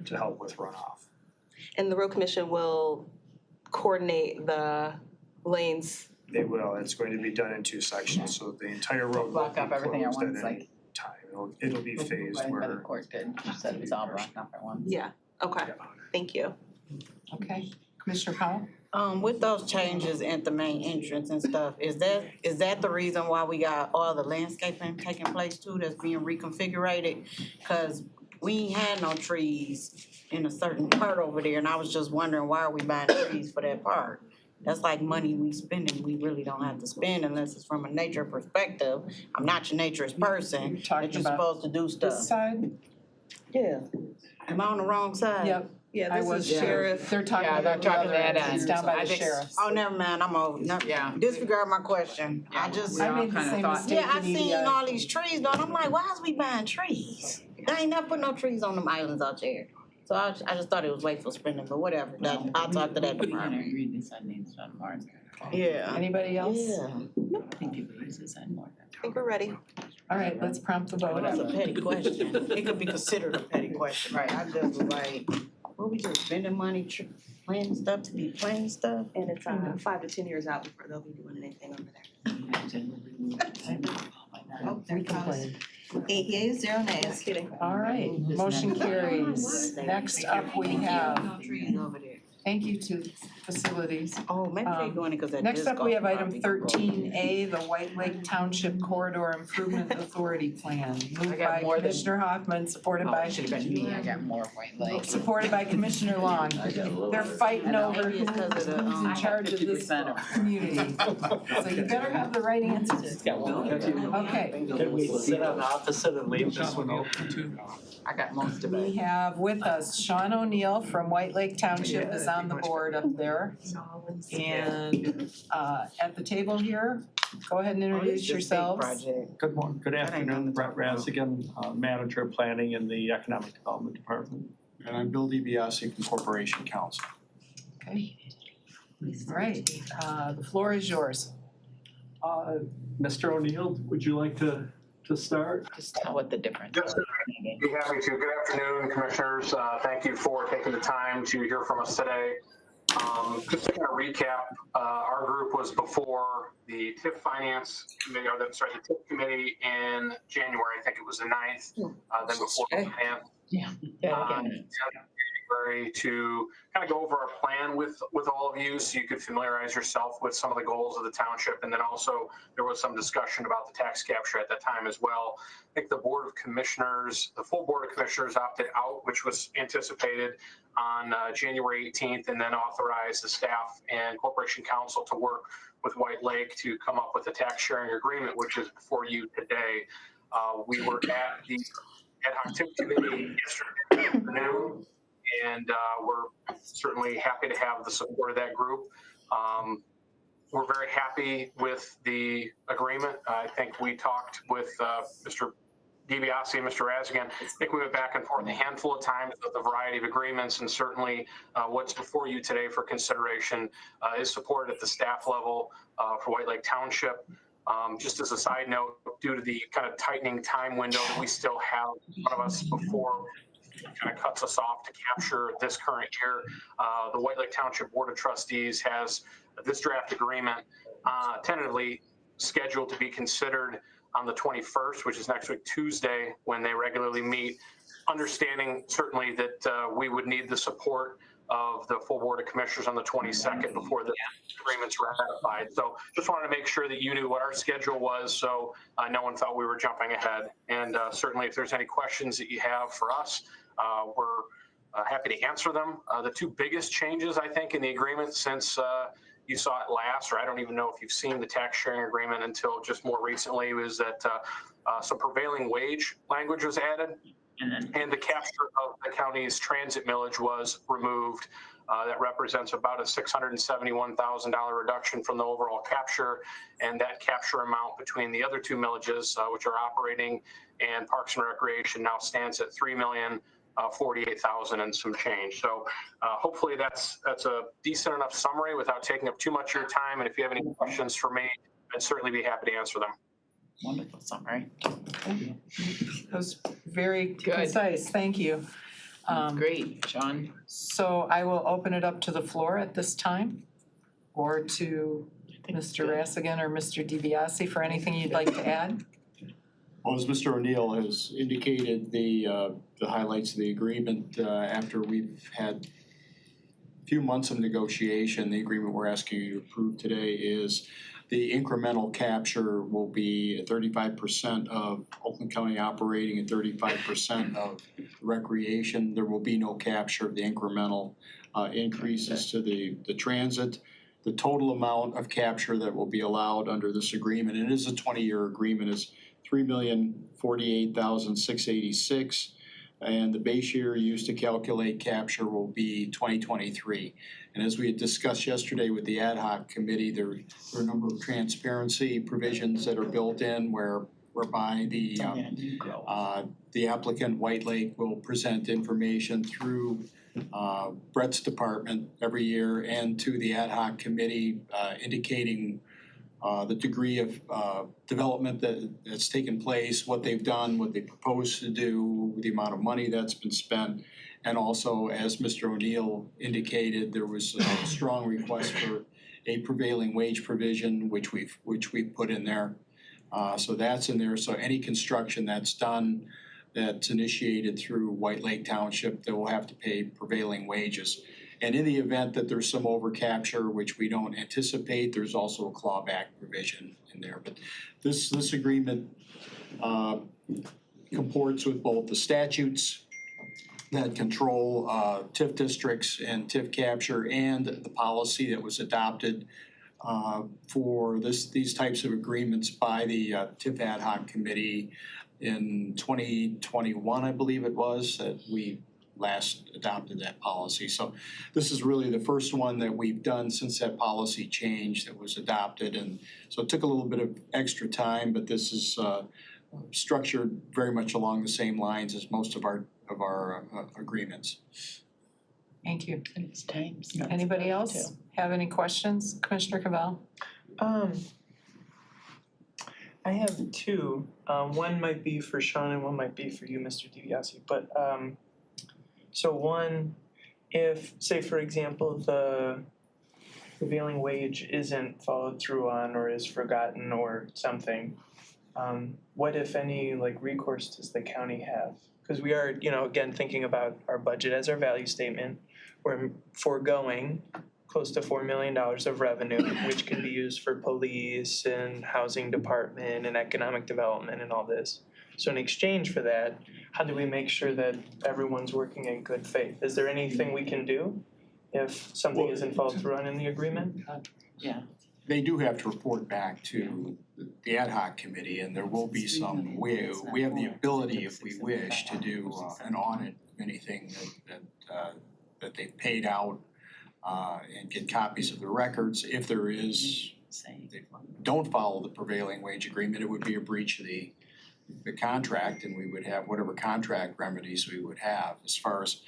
to help with runoff. And the road commission will coordinate the lanes. They will, it's going to be done in 2 sections, so the entire road will Block be off everything at closed once, at any like- time. It'll be phased By the where, court did, she said it was all blocked off at once. Yeah, okay, thank you. Okay, Commissioner Powell? With those changes at the main entrance and stuff, is that the reason why we got all the landscaping taking place too, that's being reconfigured? Cause we ain't had no trees in a certain part over there, and I was just wondering, why are we buying trees for that part? That's like money we spending, we really don't have to spend unless it's from a nature perspective. I'm not your naturist person, that you're supposed to do stuff. This side? Yeah. Am I on the wrong side? Yep. Yeah, I this was is sheriff. They're talking Yeah, they're about the talking other that end. It's end. down by I the think- sheriff's. Oh, never mind, I'm over, Yeah. disregard my question. Yeah, I just. we all I made the kinda same thought- mistake. Yeah, I in seen EDI. all these trees though, and I'm like, why is we buying trees? They ain't never put no trees on them islands out there. So I just thought it was wasteful spending, but whatever, I'll talk to that We tomorrow. can agree this side needs on Mars. Yeah. Anybody else? Yeah. I think people use this side more. I think we're ready. All right, let's prompt the vote. That's a petty question. It could be considered a petty question, right? I just was like, what we just spending money, planning stuff to be planning stuff? And it's 5 to 10 years out before they'll be doing anything over there. Oh, there We it goes. complained. 8 yeas, 0 nays. Kidding. All right, motion carries. Next up, we have, Trees over there. thank you to facilities. Oh, maybe they going because that Next disc up, we have golf item probably gonna go. 13A, the White Lake Township Corridor Improvement Authority Plan. Moved by Commissioner Hoffman, supported by. Should've been me, I got more White Lake. Supported by Commissioner Long. They're fighting over who's in charge of this community. So you better have the right answers. Okay. Can we sit on opposite and leave this one open too? I got most of We it. have with us Sean O'Neill from White Lake Township is on the board up there. And at the table here, go ahead and introduce yourselves. Good morning, good afternoon, Brett Razigan, Manager of Planning in the Economic Development Department. And I'm Bill DiBiase from Corporation Counsel. Okay. All right, the floor is yours. Mr. O'Neill, would you like to start? Just tell what the difference Yes, sir. Be happy to. Good afternoon, Commissioners. Thank you for taking the time to hear from us today. Just to kind of recap, our group was before the TIF Finance Committee, or the TIF Committee in January. I think it was the 9th, then before Finance. January to kind of go over our plan with all of you so you could familiarize yourself with some of the goals of the township. And then also there was some discussion about the tax capture at that time as well. I think the Board of Commissioners, the full Board of Commissioners opted out, which was anticipated on January 18th, and then authorized the staff and Corporation Counsel to work with White Lake to come up with a tax sharing agreement, which is before you today. We were at the ad hoc TIF committee yesterday afternoon, and we're certainly happy to have the support of that group. We're very happy with the agreement. I think we talked with Mr. DiBiase and Mr. Razigan. I think we went back and forth a handful of times with a variety of agreements, and certainly what's before you today for consideration is supported at the staff level for White Lake Township. Just as a side note, due to the kind of tightening time window that we still have in front of us before kind of cuts us off to capture this current year, the White Lake Township Board of Trustees has this draft agreement tentatively scheduled to be considered on the 21st, which is next week, Tuesday, when they regularly meet, understanding certainly that we would need the support of the full Board of Commissioners on the 22nd before the agreement's ratified. So just wanted to make sure that you knew what our schedule was, so no one thought we were jumping ahead. And certainly if there's any questions that you have for us, we're happy to answer them. The two biggest changes, I think, in the agreement since you saw it last, or I don't even know if you've seen the tax sharing agreement until just more recently, was that some prevailing wage language was added. And the capture of the county's transit millage was removed. That represents about a $671,000 reduction from the overall capture. And that capture amount between the other two millages, which are operating and Parks and Recreation, now stands at $3,048,000 and some change. So hopefully that's a decent enough summary without taking up too much of your time. And if you have any questions for me, I'd certainly be happy to answer them. Wonderful summary. That was very concise, thank you. Great, Sean. So I will open it up to the floor at this time, or to Mr. Razigan or Mr. DiBiase for anything you'd like to add. Well, as Mr. O'Neill has indicated, the highlights of the agreement, after we've had a few months of negotiation, the agreement we're asking you to approve today is the incremental capture will be 35% of Oakland County operating and 35% of recreation. There will be no capture of the incremental increases to the transit. The total amount of capture that will be allowed under this agreement, and it is a 20-year agreement, is $3,048,686, and the base year used to calculate capture will be 2023. And as we had discussed yesterday with the ad hoc committee, there are a number of transparency provisions that are built in whereby the applicant, White Lake, will present information through Brett's department every year and to the ad hoc committee indicating the degree of development that's taken place, what they've done, what they propose to do, the amount of money that's been spent. And also, as Mr. O'Neill indicated, there was a strong request for a prevailing wage provision, which we've put in there. So that's in there. So any construction that's done, that's initiated through White Lake Township, they will have to pay prevailing wages. And in the event that there's some overcapture, which we don't anticipate, there's also a clawback provision in there. But this agreement comports with both the statutes that control TIF districts and TIF capture and the policy that was adopted for these types of agreements by the TIF ad hoc committee in 2021, I believe it was, that we last adopted that policy. So this is really the first one that we've done since that policy change that was adopted. And so it took a little bit of extra time, but this is structured very much along the same lines as most of our agreements. Thank you. And it's time. Anybody else have any questions? Commissioner Cavell? I have two. One might be for Sean and one might be for you, Mr. DiBiase. But so one, if, say for example, the prevailing wage isn't followed through on or is forgotten or something, what if any like recourse does the county have? Because we are, again, thinking about our budget as our value statement. We're foregoing close to $4 million of revenue, which can be used for police and housing department and economic development and all this. So in exchange for that, how do we make sure that everyone's working in good faith? Is there anything we can do if something isn't followed through on in the agreement? Yeah. They do have to report back to the ad hoc committee, and there will be some, we have the ability, if we wish, to do an audit of anything that they've paid out and get copies of the records. If there is, they don't follow the prevailing wage agreement, it would be a breach of the contract, and we would have whatever contract remedies we would have. As far as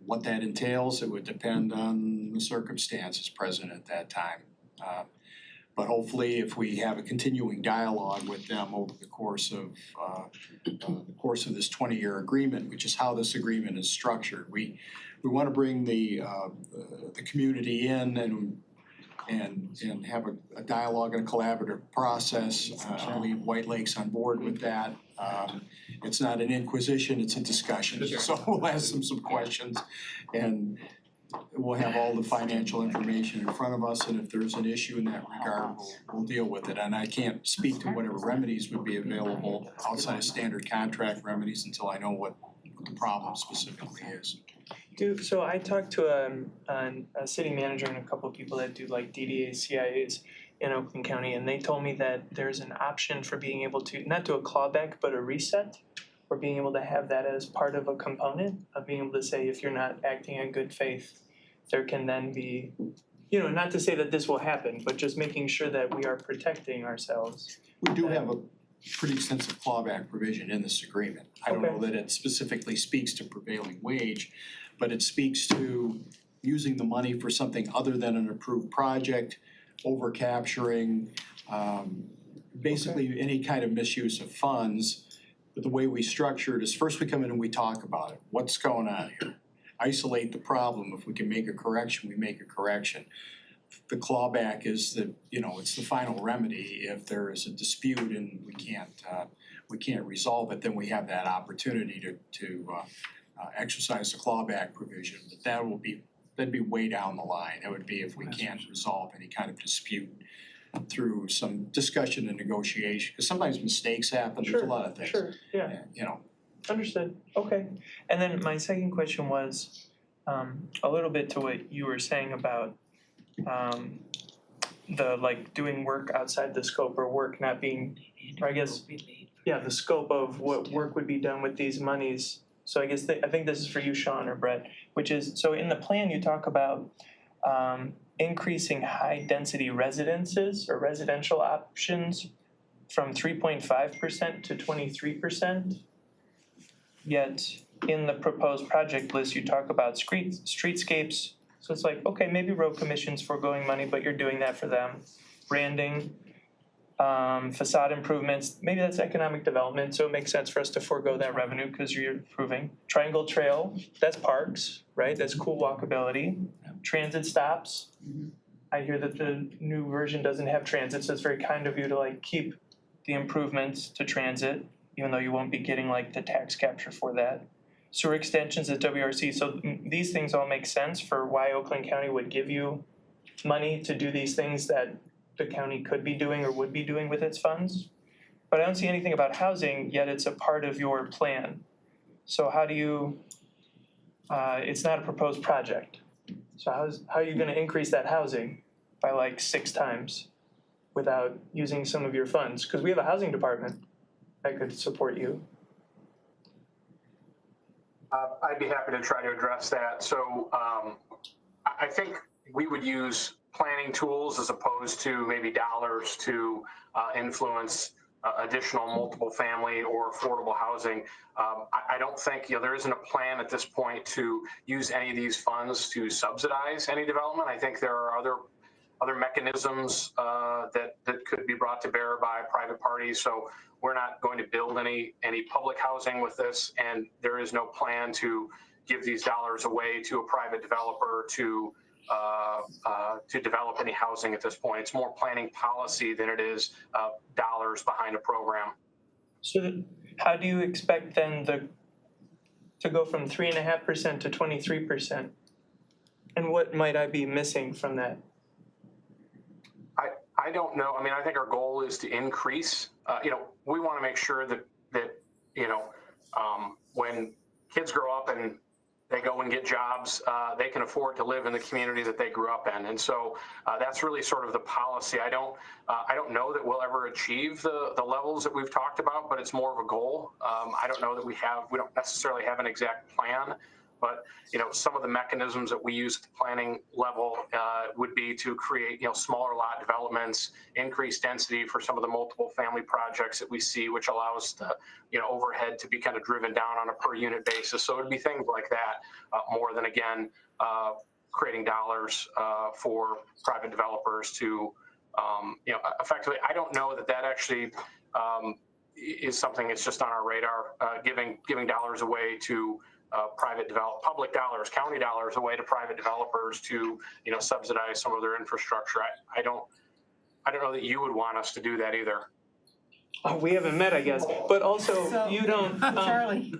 what that entails, it would depend on the circumstances present at that time. But hopefully, if we have a continuing dialogue with them over the course of this 20-year agreement, which is how this agreement is structured, we want to bring the community in and have a dialogue and a collaborative process. I believe White Lake's on board with that. It's not an inquisition, it's a discussion. So we'll ask them some questions, and we'll have all the financial information in front of us, and if there's an issue in that regard, we'll deal with it. And I can't speak to whatever remedies would be available outside of standard contract remedies until I know what the problem specifically is. So I talked to a city manager and a couple of people that do like DDAs, CIAs in Oakland County, and they told me that there's an option for being able to not do a clawback but a reset, or being able to have that as part of a component of being able to say if you're not acting in good faith, there can then be, not to say that this will happen, but just making sure that we are protecting ourselves. We do have a pretty extensive clawback provision in this agreement. I don't know that it specifically speaks to prevailing wage, but it speaks to using the money for something other than an approved project, overcapturing, basically any kind of misuse of funds. But the way we structure it is first we come in and we talk about it. What's going on here? Isolate the problem. If we can make a correction, we make a correction. The clawback is it's the final remedy. If there is a dispute and we can't resolve it, then we have that opportunity to exercise the clawback provision. But that'd be way down the line. That would be if we can't resolve any kind of dispute through some discussion and negotiation. Because sometimes mistakes happen. There's a lot of things. Sure. Yeah. Understood. Okay. And then my second question was a little bit to what you were saying about the doing work outside the scope or work not being, or I guess, the scope of what work would be done with these monies. So I guess I think this is for you, Sean or Brett, which is, so in the plan you talk about increasing high density residences or residential options from 3.5% to 23%. Yet in the proposed project list, you talk about streetscapes. So it's like, okay, maybe road commission's foregoing money, but you're doing that for them. Branding, facade improvements, maybe that's economic development, so it makes sense for us to forego that revenue because you're improving. Triangle Trail, that's parks, right? That's cool walkability. Transit stops. I hear that the new version doesn't have transit, so it's very kind of you to keep the improvements to transit, even though you won't be getting the tax capture for that. sewer extensions at WRC. So these things all make sense for why Oakland County would give you money to do these things that the county could be doing or would be doing with its funds. But I don't see anything about housing, yet it's a part of your plan. So how do you, it's not a proposed project. So how are you gonna increase that housing by like 6 times without using some of your funds? Because we have a housing department that could support you. I'd be happy to try to address that. So I think we would use planning tools as opposed to maybe dollars to influence additional multiple family or affordable housing. I don't think, there isn't a plan at this point to use any of these funds to subsidize any development. I think there are other mechanisms that could be brought to bear by private parties. So we're not going to build any public housing with this, and there is no plan to give these dollars away to a private developer to develop any housing at this point. It's more planning policy than it is dollars behind a program. So how do you expect then to go from 3.5% to 23%? And what might I be missing from that? I don't know. I mean, I think our goal is to increase. We want to make sure that when kids grow up and they go and get jobs, they can afford to live in the community that they grew up in. And so that's really sort of the policy. I don't know that we'll ever achieve the levels that we've talked about, but it's more of a goal. I don't know that we don't necessarily have an exact plan, but some of the mechanisms that we use at the planning level would be to create smaller lot developments, increase density for some of the multiple family projects that we see, which allows the overhead to be kind of driven down on a per unit basis. So it'd be things like that more than, again, creating dollars for private developers to effectively. I don't know that actually is something that's just on our radar, giving dollars away to public dollars, county dollars away to private developers to subsidize some of their infrastructure. I don't know that you would want us to do that either. Oh, we haven't met, I guess, but also you don't. Charlie.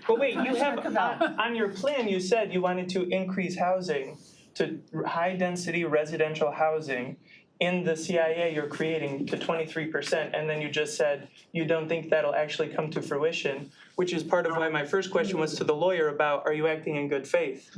But wait, you have on your plan. You said you wanted to increase housing to high density residential housing in the CIA you're creating to 23%, and then you just said you don't think that'll actually come to fruition, which is part of why my first question was to the lawyer about, are you acting in good faith?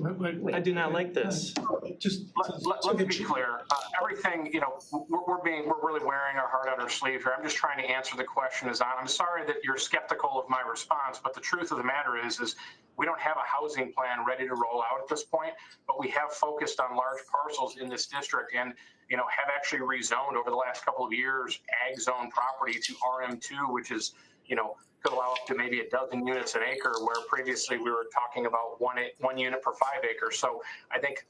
I do not like this. Let me be clear. Everything, we're really wearing our heart on our sleeve here. I'm just trying to answer the question as I'm sorry that you're skeptical of my response, but the truth of the matter is we don't have a housing plan ready to roll out at this point, but we have focused on large parcels in this district and have actually rezoned over the last couple of years ag zone property to RM2, which is, could allow up to maybe a dozen units an acre, where previously we were talking about one unit per 5 acres. So I think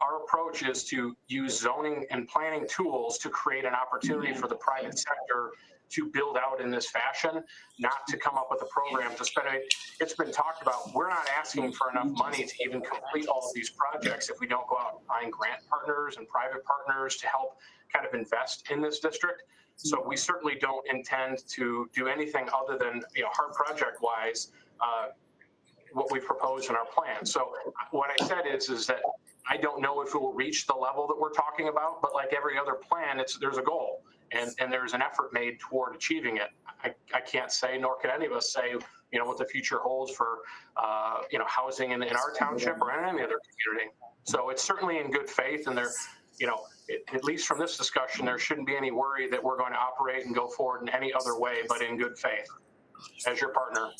our approach is to use zoning and planning tools to create an opportunity for the private sector to build out in this fashion, not to come up with a program to spend it. It's been talked about. We're not asking for enough money to even complete all of these projects if we don't go out and find grant partners and private partners to help kind of invest in this district. So we certainly don't intend to do anything other than, hard project wise, what we propose in our plan. So what I said is that I don't know if it will reach the level that we're talking about, but like every other plan, there's a goal. And there's an effort made toward achieving it. I can't say, nor can any of us say, what the future holds for, housing in our township or in any other community. So it's certainly in good faith, and there, at least from this discussion, there shouldn't be any worry that we're going to operate and go forward in any other way, but in good faith as your partner.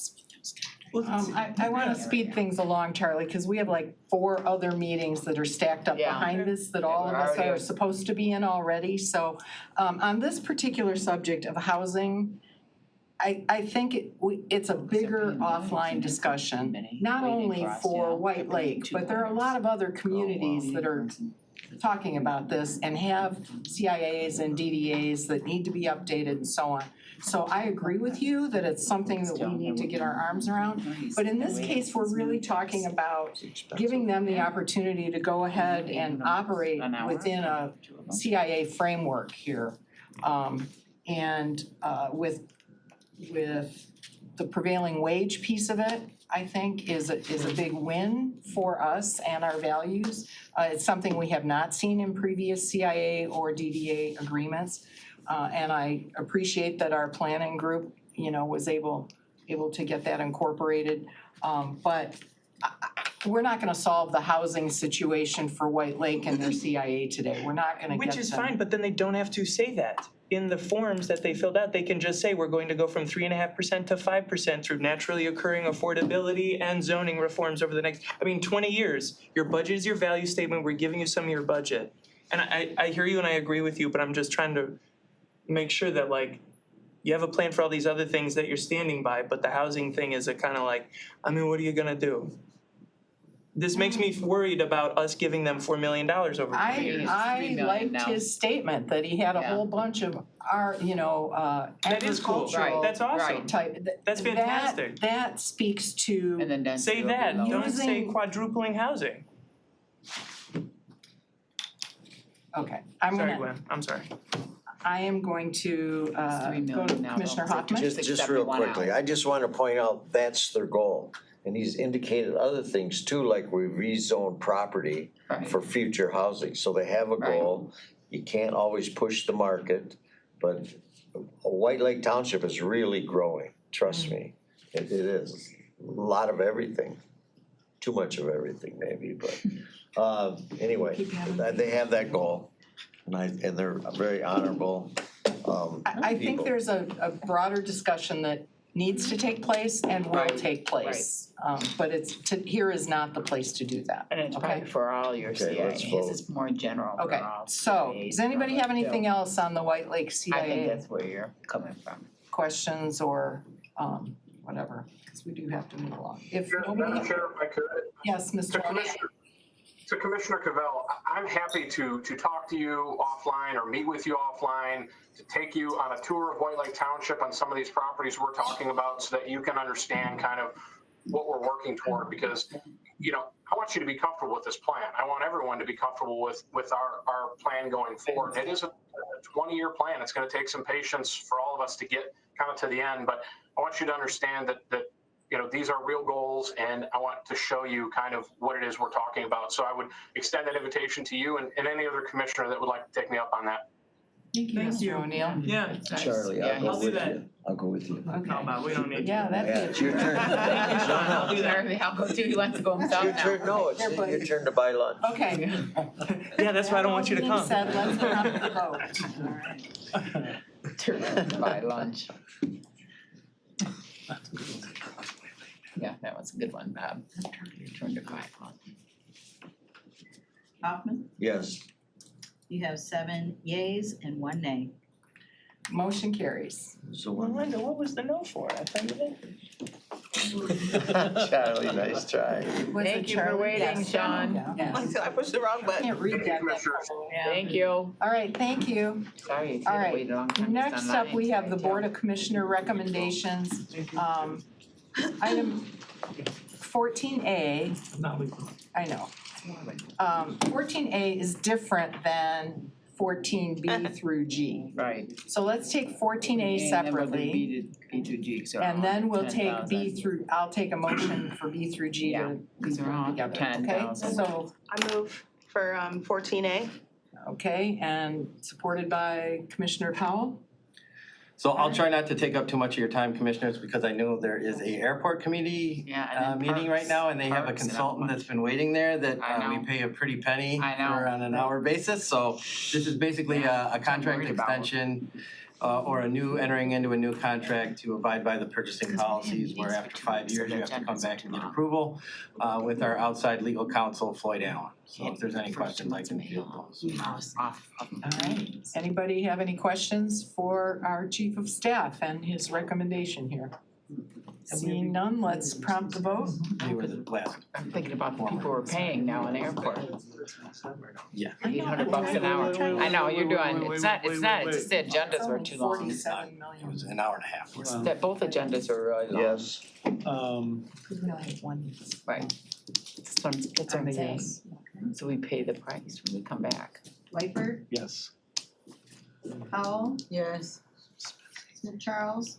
I want to speed things along, Charlie, because we have like 4 other meetings that are stacked up behind this that all of us are supposed to be in already. So on this particular subject of housing, I think it's a bigger offline discussion, not only for White Lake, but there are a lot of other communities that are talking about this and have CIAs and DDAs that need to be updated and so on. So I agree with you that it's something that we need to get our arms around. But in this case, we're really talking about giving them the opportunity to go ahead and operate within a CIA framework here. And with the prevailing wage piece of it, I think, is a big win for us and our values. It's something we have not seen in previous CIA or DDA agreements. And I appreciate that our planning group, was able to get that incorporated. But we're not gonna solve the housing situation for White Lake and their CIA today. We're not gonna get them. Which is fine, but then they don't have to say that. In the forms that they filled out, they can just say, we're going to go from 3.5% to 5% through naturally occurring affordability and zoning reforms over the next, 20 years. Your budget is your value statement, we're giving you some of your budget. And I hear you and I agree with you, but I'm just trying to make sure that you have a plan for all these other things that you're standing by, but the housing thing is a kind of what are you gonna do? This makes me worried about us giving them $4 million over 2 years. I liked his statement that he had a whole bunch of That is cool. agricultural That's awesome. type. That's fantastic. That speaks to. And then Say that, don't say quadrupling housing. Okay, Sorry, Gwen, I'm sorry. I am going to go to Commissioner Hoffman. Just real quickly, I just want to point out that's their goal. And he's indicated other things too, like we rezone property for future housing. So they have a goal. You can't always push the market, but White Lake Township is really growing, trust me. It is. A lot of everything. Too much of everything maybe, but anyway, they have that goal. And they're very honorable I think people. there's a broader discussion that needs to take place and will take place. But here is not the place to do that. And it's probably for all your CIAs, it's more general for Okay, all so CIAs. does anybody have anything else on the White Lake CIA? I think that's where you're coming from. Questions or whatever, because we do have to move along. If nobody. Madam Chair, if I could. Yes, Mr. To Commissioner Cavell, I'm happy to talk to you offline or meet with you offline, to take you on a tour of White Lake Township on some of these properties we're talking about so that you can understand kind of what we're working toward, because, I want you to be comfortable with this plan. I want everyone to be comfortable with our plan going forward. It is a 20-year plan. It's going to take some patience for all of us to get kind of to the end, but I want you to understand that these are real goals, and I want to show you kind of what it is we're talking about. So I would extend that invitation to you and any other commissioner that would like to take me up on that. Thank you, Mr. O'Neill. Yeah. Charlie, I'll go with you. I'll go with you. Okay. No, we don't need to. Yeah, that'd It's your turn. I'll do that. I'll go too. He wants to go himself now. It's your turn, no, it's your turn to buy lunch. Okay. Yeah, that's why I don't want you to Being come. said, let's go on to the vote. Turn around to buy lunch. Yeah, that was a good one, Bob. Turn to buy lunch. Hoffman, Yes. you have 7 yeas and 1 nay. Motion carries. So Well, Linda, what was the no for? I thought you did. Charlie, nice try. Was it Thank you for Charlie? waiting, Yes. Sean. Yes. I pushed the wrong I button. can't read that. Thank you. All right, thank you. Sorry, if you All had to right, wait a long time. next up, we have the Board of Commissioner recommendations. Item 14A, I know. 14A is different than 14B through G. Right. So let's take 14A separately. B to G, so. And then we'll take 10,000. I'll take a motion for B through G Yeah, to be because they're all put together, okay? 10,000. So, I move for 14A. okay, and supported by Commissioner Powell? So I'll try not to take up too much of your time, commissioners, because I know there is a airport committee Yeah, and then meeting right parks- now, and they have a parks and consultant that's been waiting there that I we know. pay a pretty penny I know. for on an hour basis. So this is basically a contract worried about. extension or entering into a new contract to abide by the purchasing policies, where after 5 years, you have to come back and get approval with our outside legal counsel, Floyd Allen. So if there's any questions, I can field those. All right, anybody have any questions for our Chief of Staff and his recommendation here? Seeing none, let's prompt the vote. They were the last. I'm thinking about the people we're paying now in the airport. Yeah. $800 an hour. I know, you're doing, it's not, it's just the agendas were too long. It was an hour and a half. That both agendas are really long. Yes. We only have one. Right. That's what I'm saying. So we pay the price when we come back. Lightford, Yes. Powell, Yes. Smith Charles,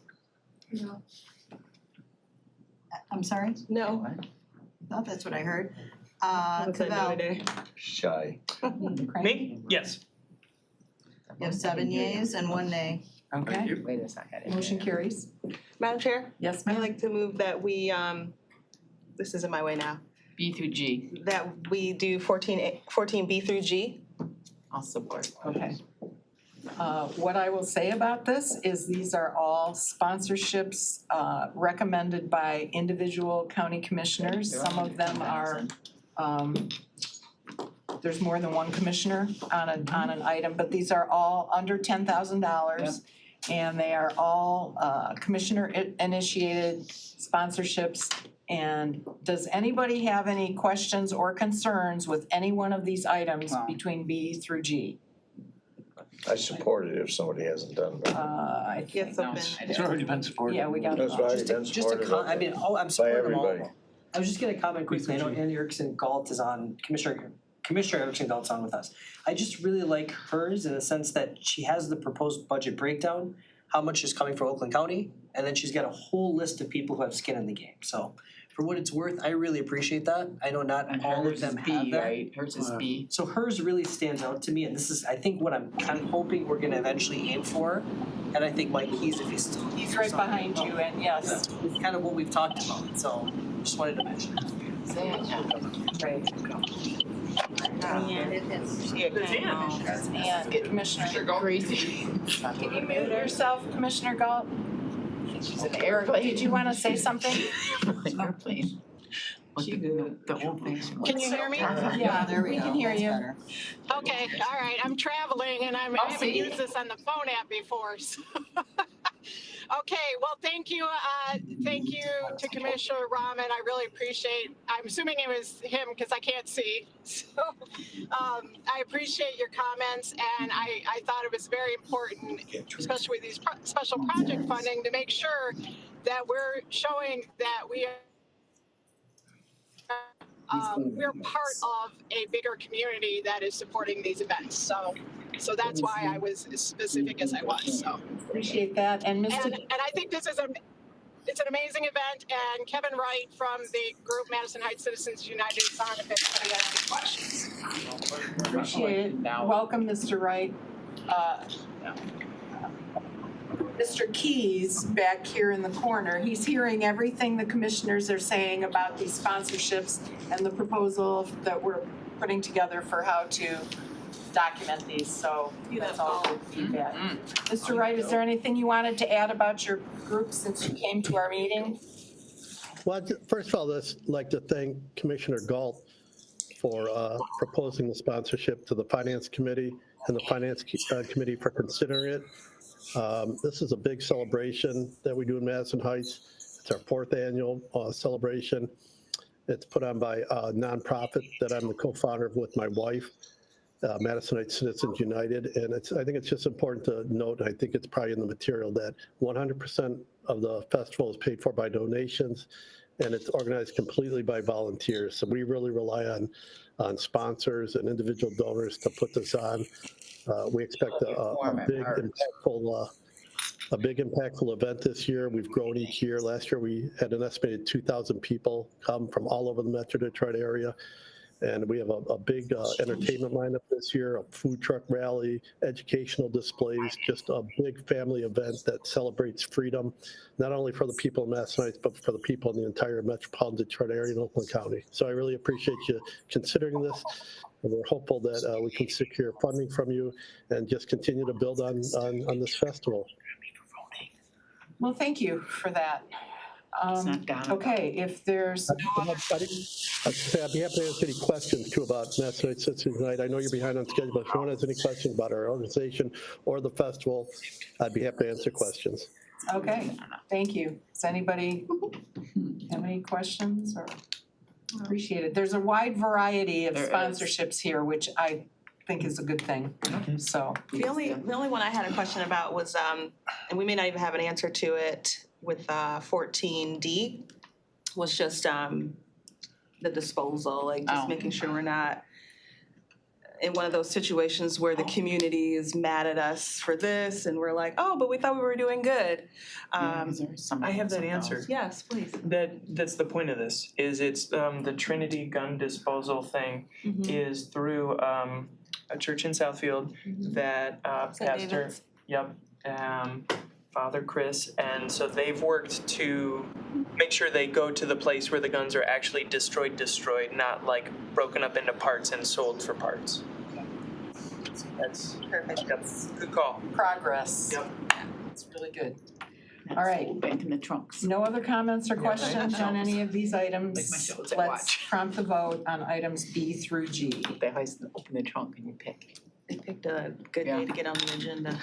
I'm sorry? No. No, that's what I heard. What's that Cavell, today? Shy. Me? Yes. you have 7 yeas and 1 nay. Okay, Wait a second. motion carries. Madam Chair, Yes, I'd ma'am? like to move that we, this is in my way now, B through G. that we do 14B through G. I'll support. Okay. What I will say about this is these are all sponsorships recommended by individual county commissioners. Some of them are, there's more than one commissioner on an item, but these are all under $10,000. And they are all commissioner initiated sponsorships. And does anybody have any questions or concerns with any one of these items between B through G? I support it if somebody hasn't done that. I think. It's already been supported. Yeah, we got it. That's right, Just a been supported I mean, I'm by supporting them all. everybody. I was just gonna comment quickly, I know Andy Erickson Galt is on, Commissioner Erickson Galt's on with us. I just really like hers in the sense that she has the proposed budget breakdown, how much is coming from Oakland County, and then she's got a whole list of people who have skin in the game. So for what it's worth, I really appreciate that. I know not And all of hers them is have B, that. right? Hers is B. So hers really stands out to me, and this is, I think, what I'm kind of hoping we're gonna eventually aim for. And I think Mike Keys, if he's still. He's right behind you, and yes. It's kind of what we've talked about, so just wanted to mention that. Right. And Commissioner Crazy. Can you mute yourself, Commissioner Galt? She's an airplane. Did you wanna say something? Airplane. The old thing. Can you hear me? Yeah, we can hear you. Okay, all right, I'm traveling and I haven't see. used this on the phone app before, so. Okay, well, thank you to Commissioner Rahman, I really appreciate, I'm assuming it was him because I can't see. So, I appreciate your comments and I thought it was very important, especially with these special project funding, to make sure that we're showing that we're part of a bigger community that is supporting these events. So that's why I was as specific as I was. So Appreciate that, and Mr. and I think this is it's an amazing event. And Kevin Wright from the group Madison Heights Citizens United is on if anybody has any questions. Appreciate it. Welcome, Mr. Wright. Mr. Keys back here in the corner, he's hearing everything the commissioners are saying about these sponsorships and the proposal that we're putting together for how to document these, so that's all good feedback. Mr. Wright, is there anything you wanted to add about your group since you came to our meeting? Well, first of all, I'd like to thank Commissioner Galt for proposing the sponsorship to the Finance Committee and the Finance Committee for considering it. This is a big celebration that we do in Madison Heights. It's our 4th annual celebration. It's put on by a nonprofit that I'm the co-founder of with my wife, Madison Heights Citizens United. And I think it's just important to note, and I think it's probably in the material, that 100% of the festival is paid for by donations, and it's organized completely by volunteers. So we really rely on sponsors and individual donors to put this on. We expect a big impactful event this year. We've grown each year. Last year we had an estimated 2,000 people come from all over the Metro Detroit area. And we have a big entertainment lineup this year, a food truck rally, educational displays, just a big family event that celebrates freedom, not only for the people in Madison Heights, but for the people in the entire metropolitan Detroit area and Oakland County. So I really appreciate you considering this. And we're hopeful that we can secure funding from you and just continue to build on this festival. Well, thank you for that. Okay, if there's I'd be happy to answer any questions too about Madison Heights Citizens United. I know you're behind on schedule, but if no one has any questions about our organization or the festival, I'd be happy to answer questions. Okay, thank you. Does anybody have any questions or? Appreciate it. There's a wide variety of sponsorships here, which I think is a good thing, so. The only one I had a question about was, and we may not even have an answer to it with 14D, was just the disposal, like just making sure we're not in one of those situations where the community is mad at us for this and we're like, oh, but we thought we were doing good. I have that answer. Yes, please. That's the point of this, is it's, the Trinity gun disposal thing is through, a church in Southfield that, St. Pastor, David's? yep, Father Chris, and so they've worked to make sure they go to the place where the guns are actually destroyed, not like broken up into parts and sold for parts. That's, perfect. Yep, good call. Progress. Yep. It's really good. All right. Back in the trunks. No other comments or questions on any of these items? Like my shows I Let's watch. prompt the vote on items B through G. They always open the trunk and you pick. They picked a good day to get on the agenda.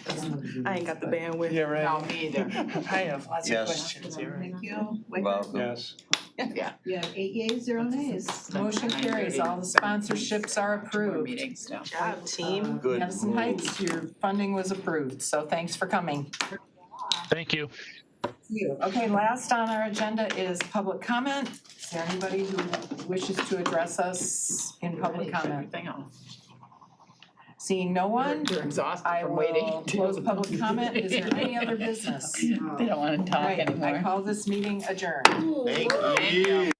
'Cause I ain't got the bandwidth. Yeah, right. No, me either. I have lots of Yes. questions here. Thank you. Wait, Welcome. Yes. Yeah. you have 8 yeas, 0 nays. Motion carries. All the sponsorships are More approved. meetings now. Good job, team. Good Madison move. Heights, your funding was approved, so thanks for coming. Thank you. Okay, last on our agenda is public comment. Is there anybody who wishes to address us in public comment? Everything else. Seeing no one, You're exhausted I from waiting. will close public comment. Is there any other business? They don't wanna talk Right, anymore. I call this meeting adjourned. Thank you.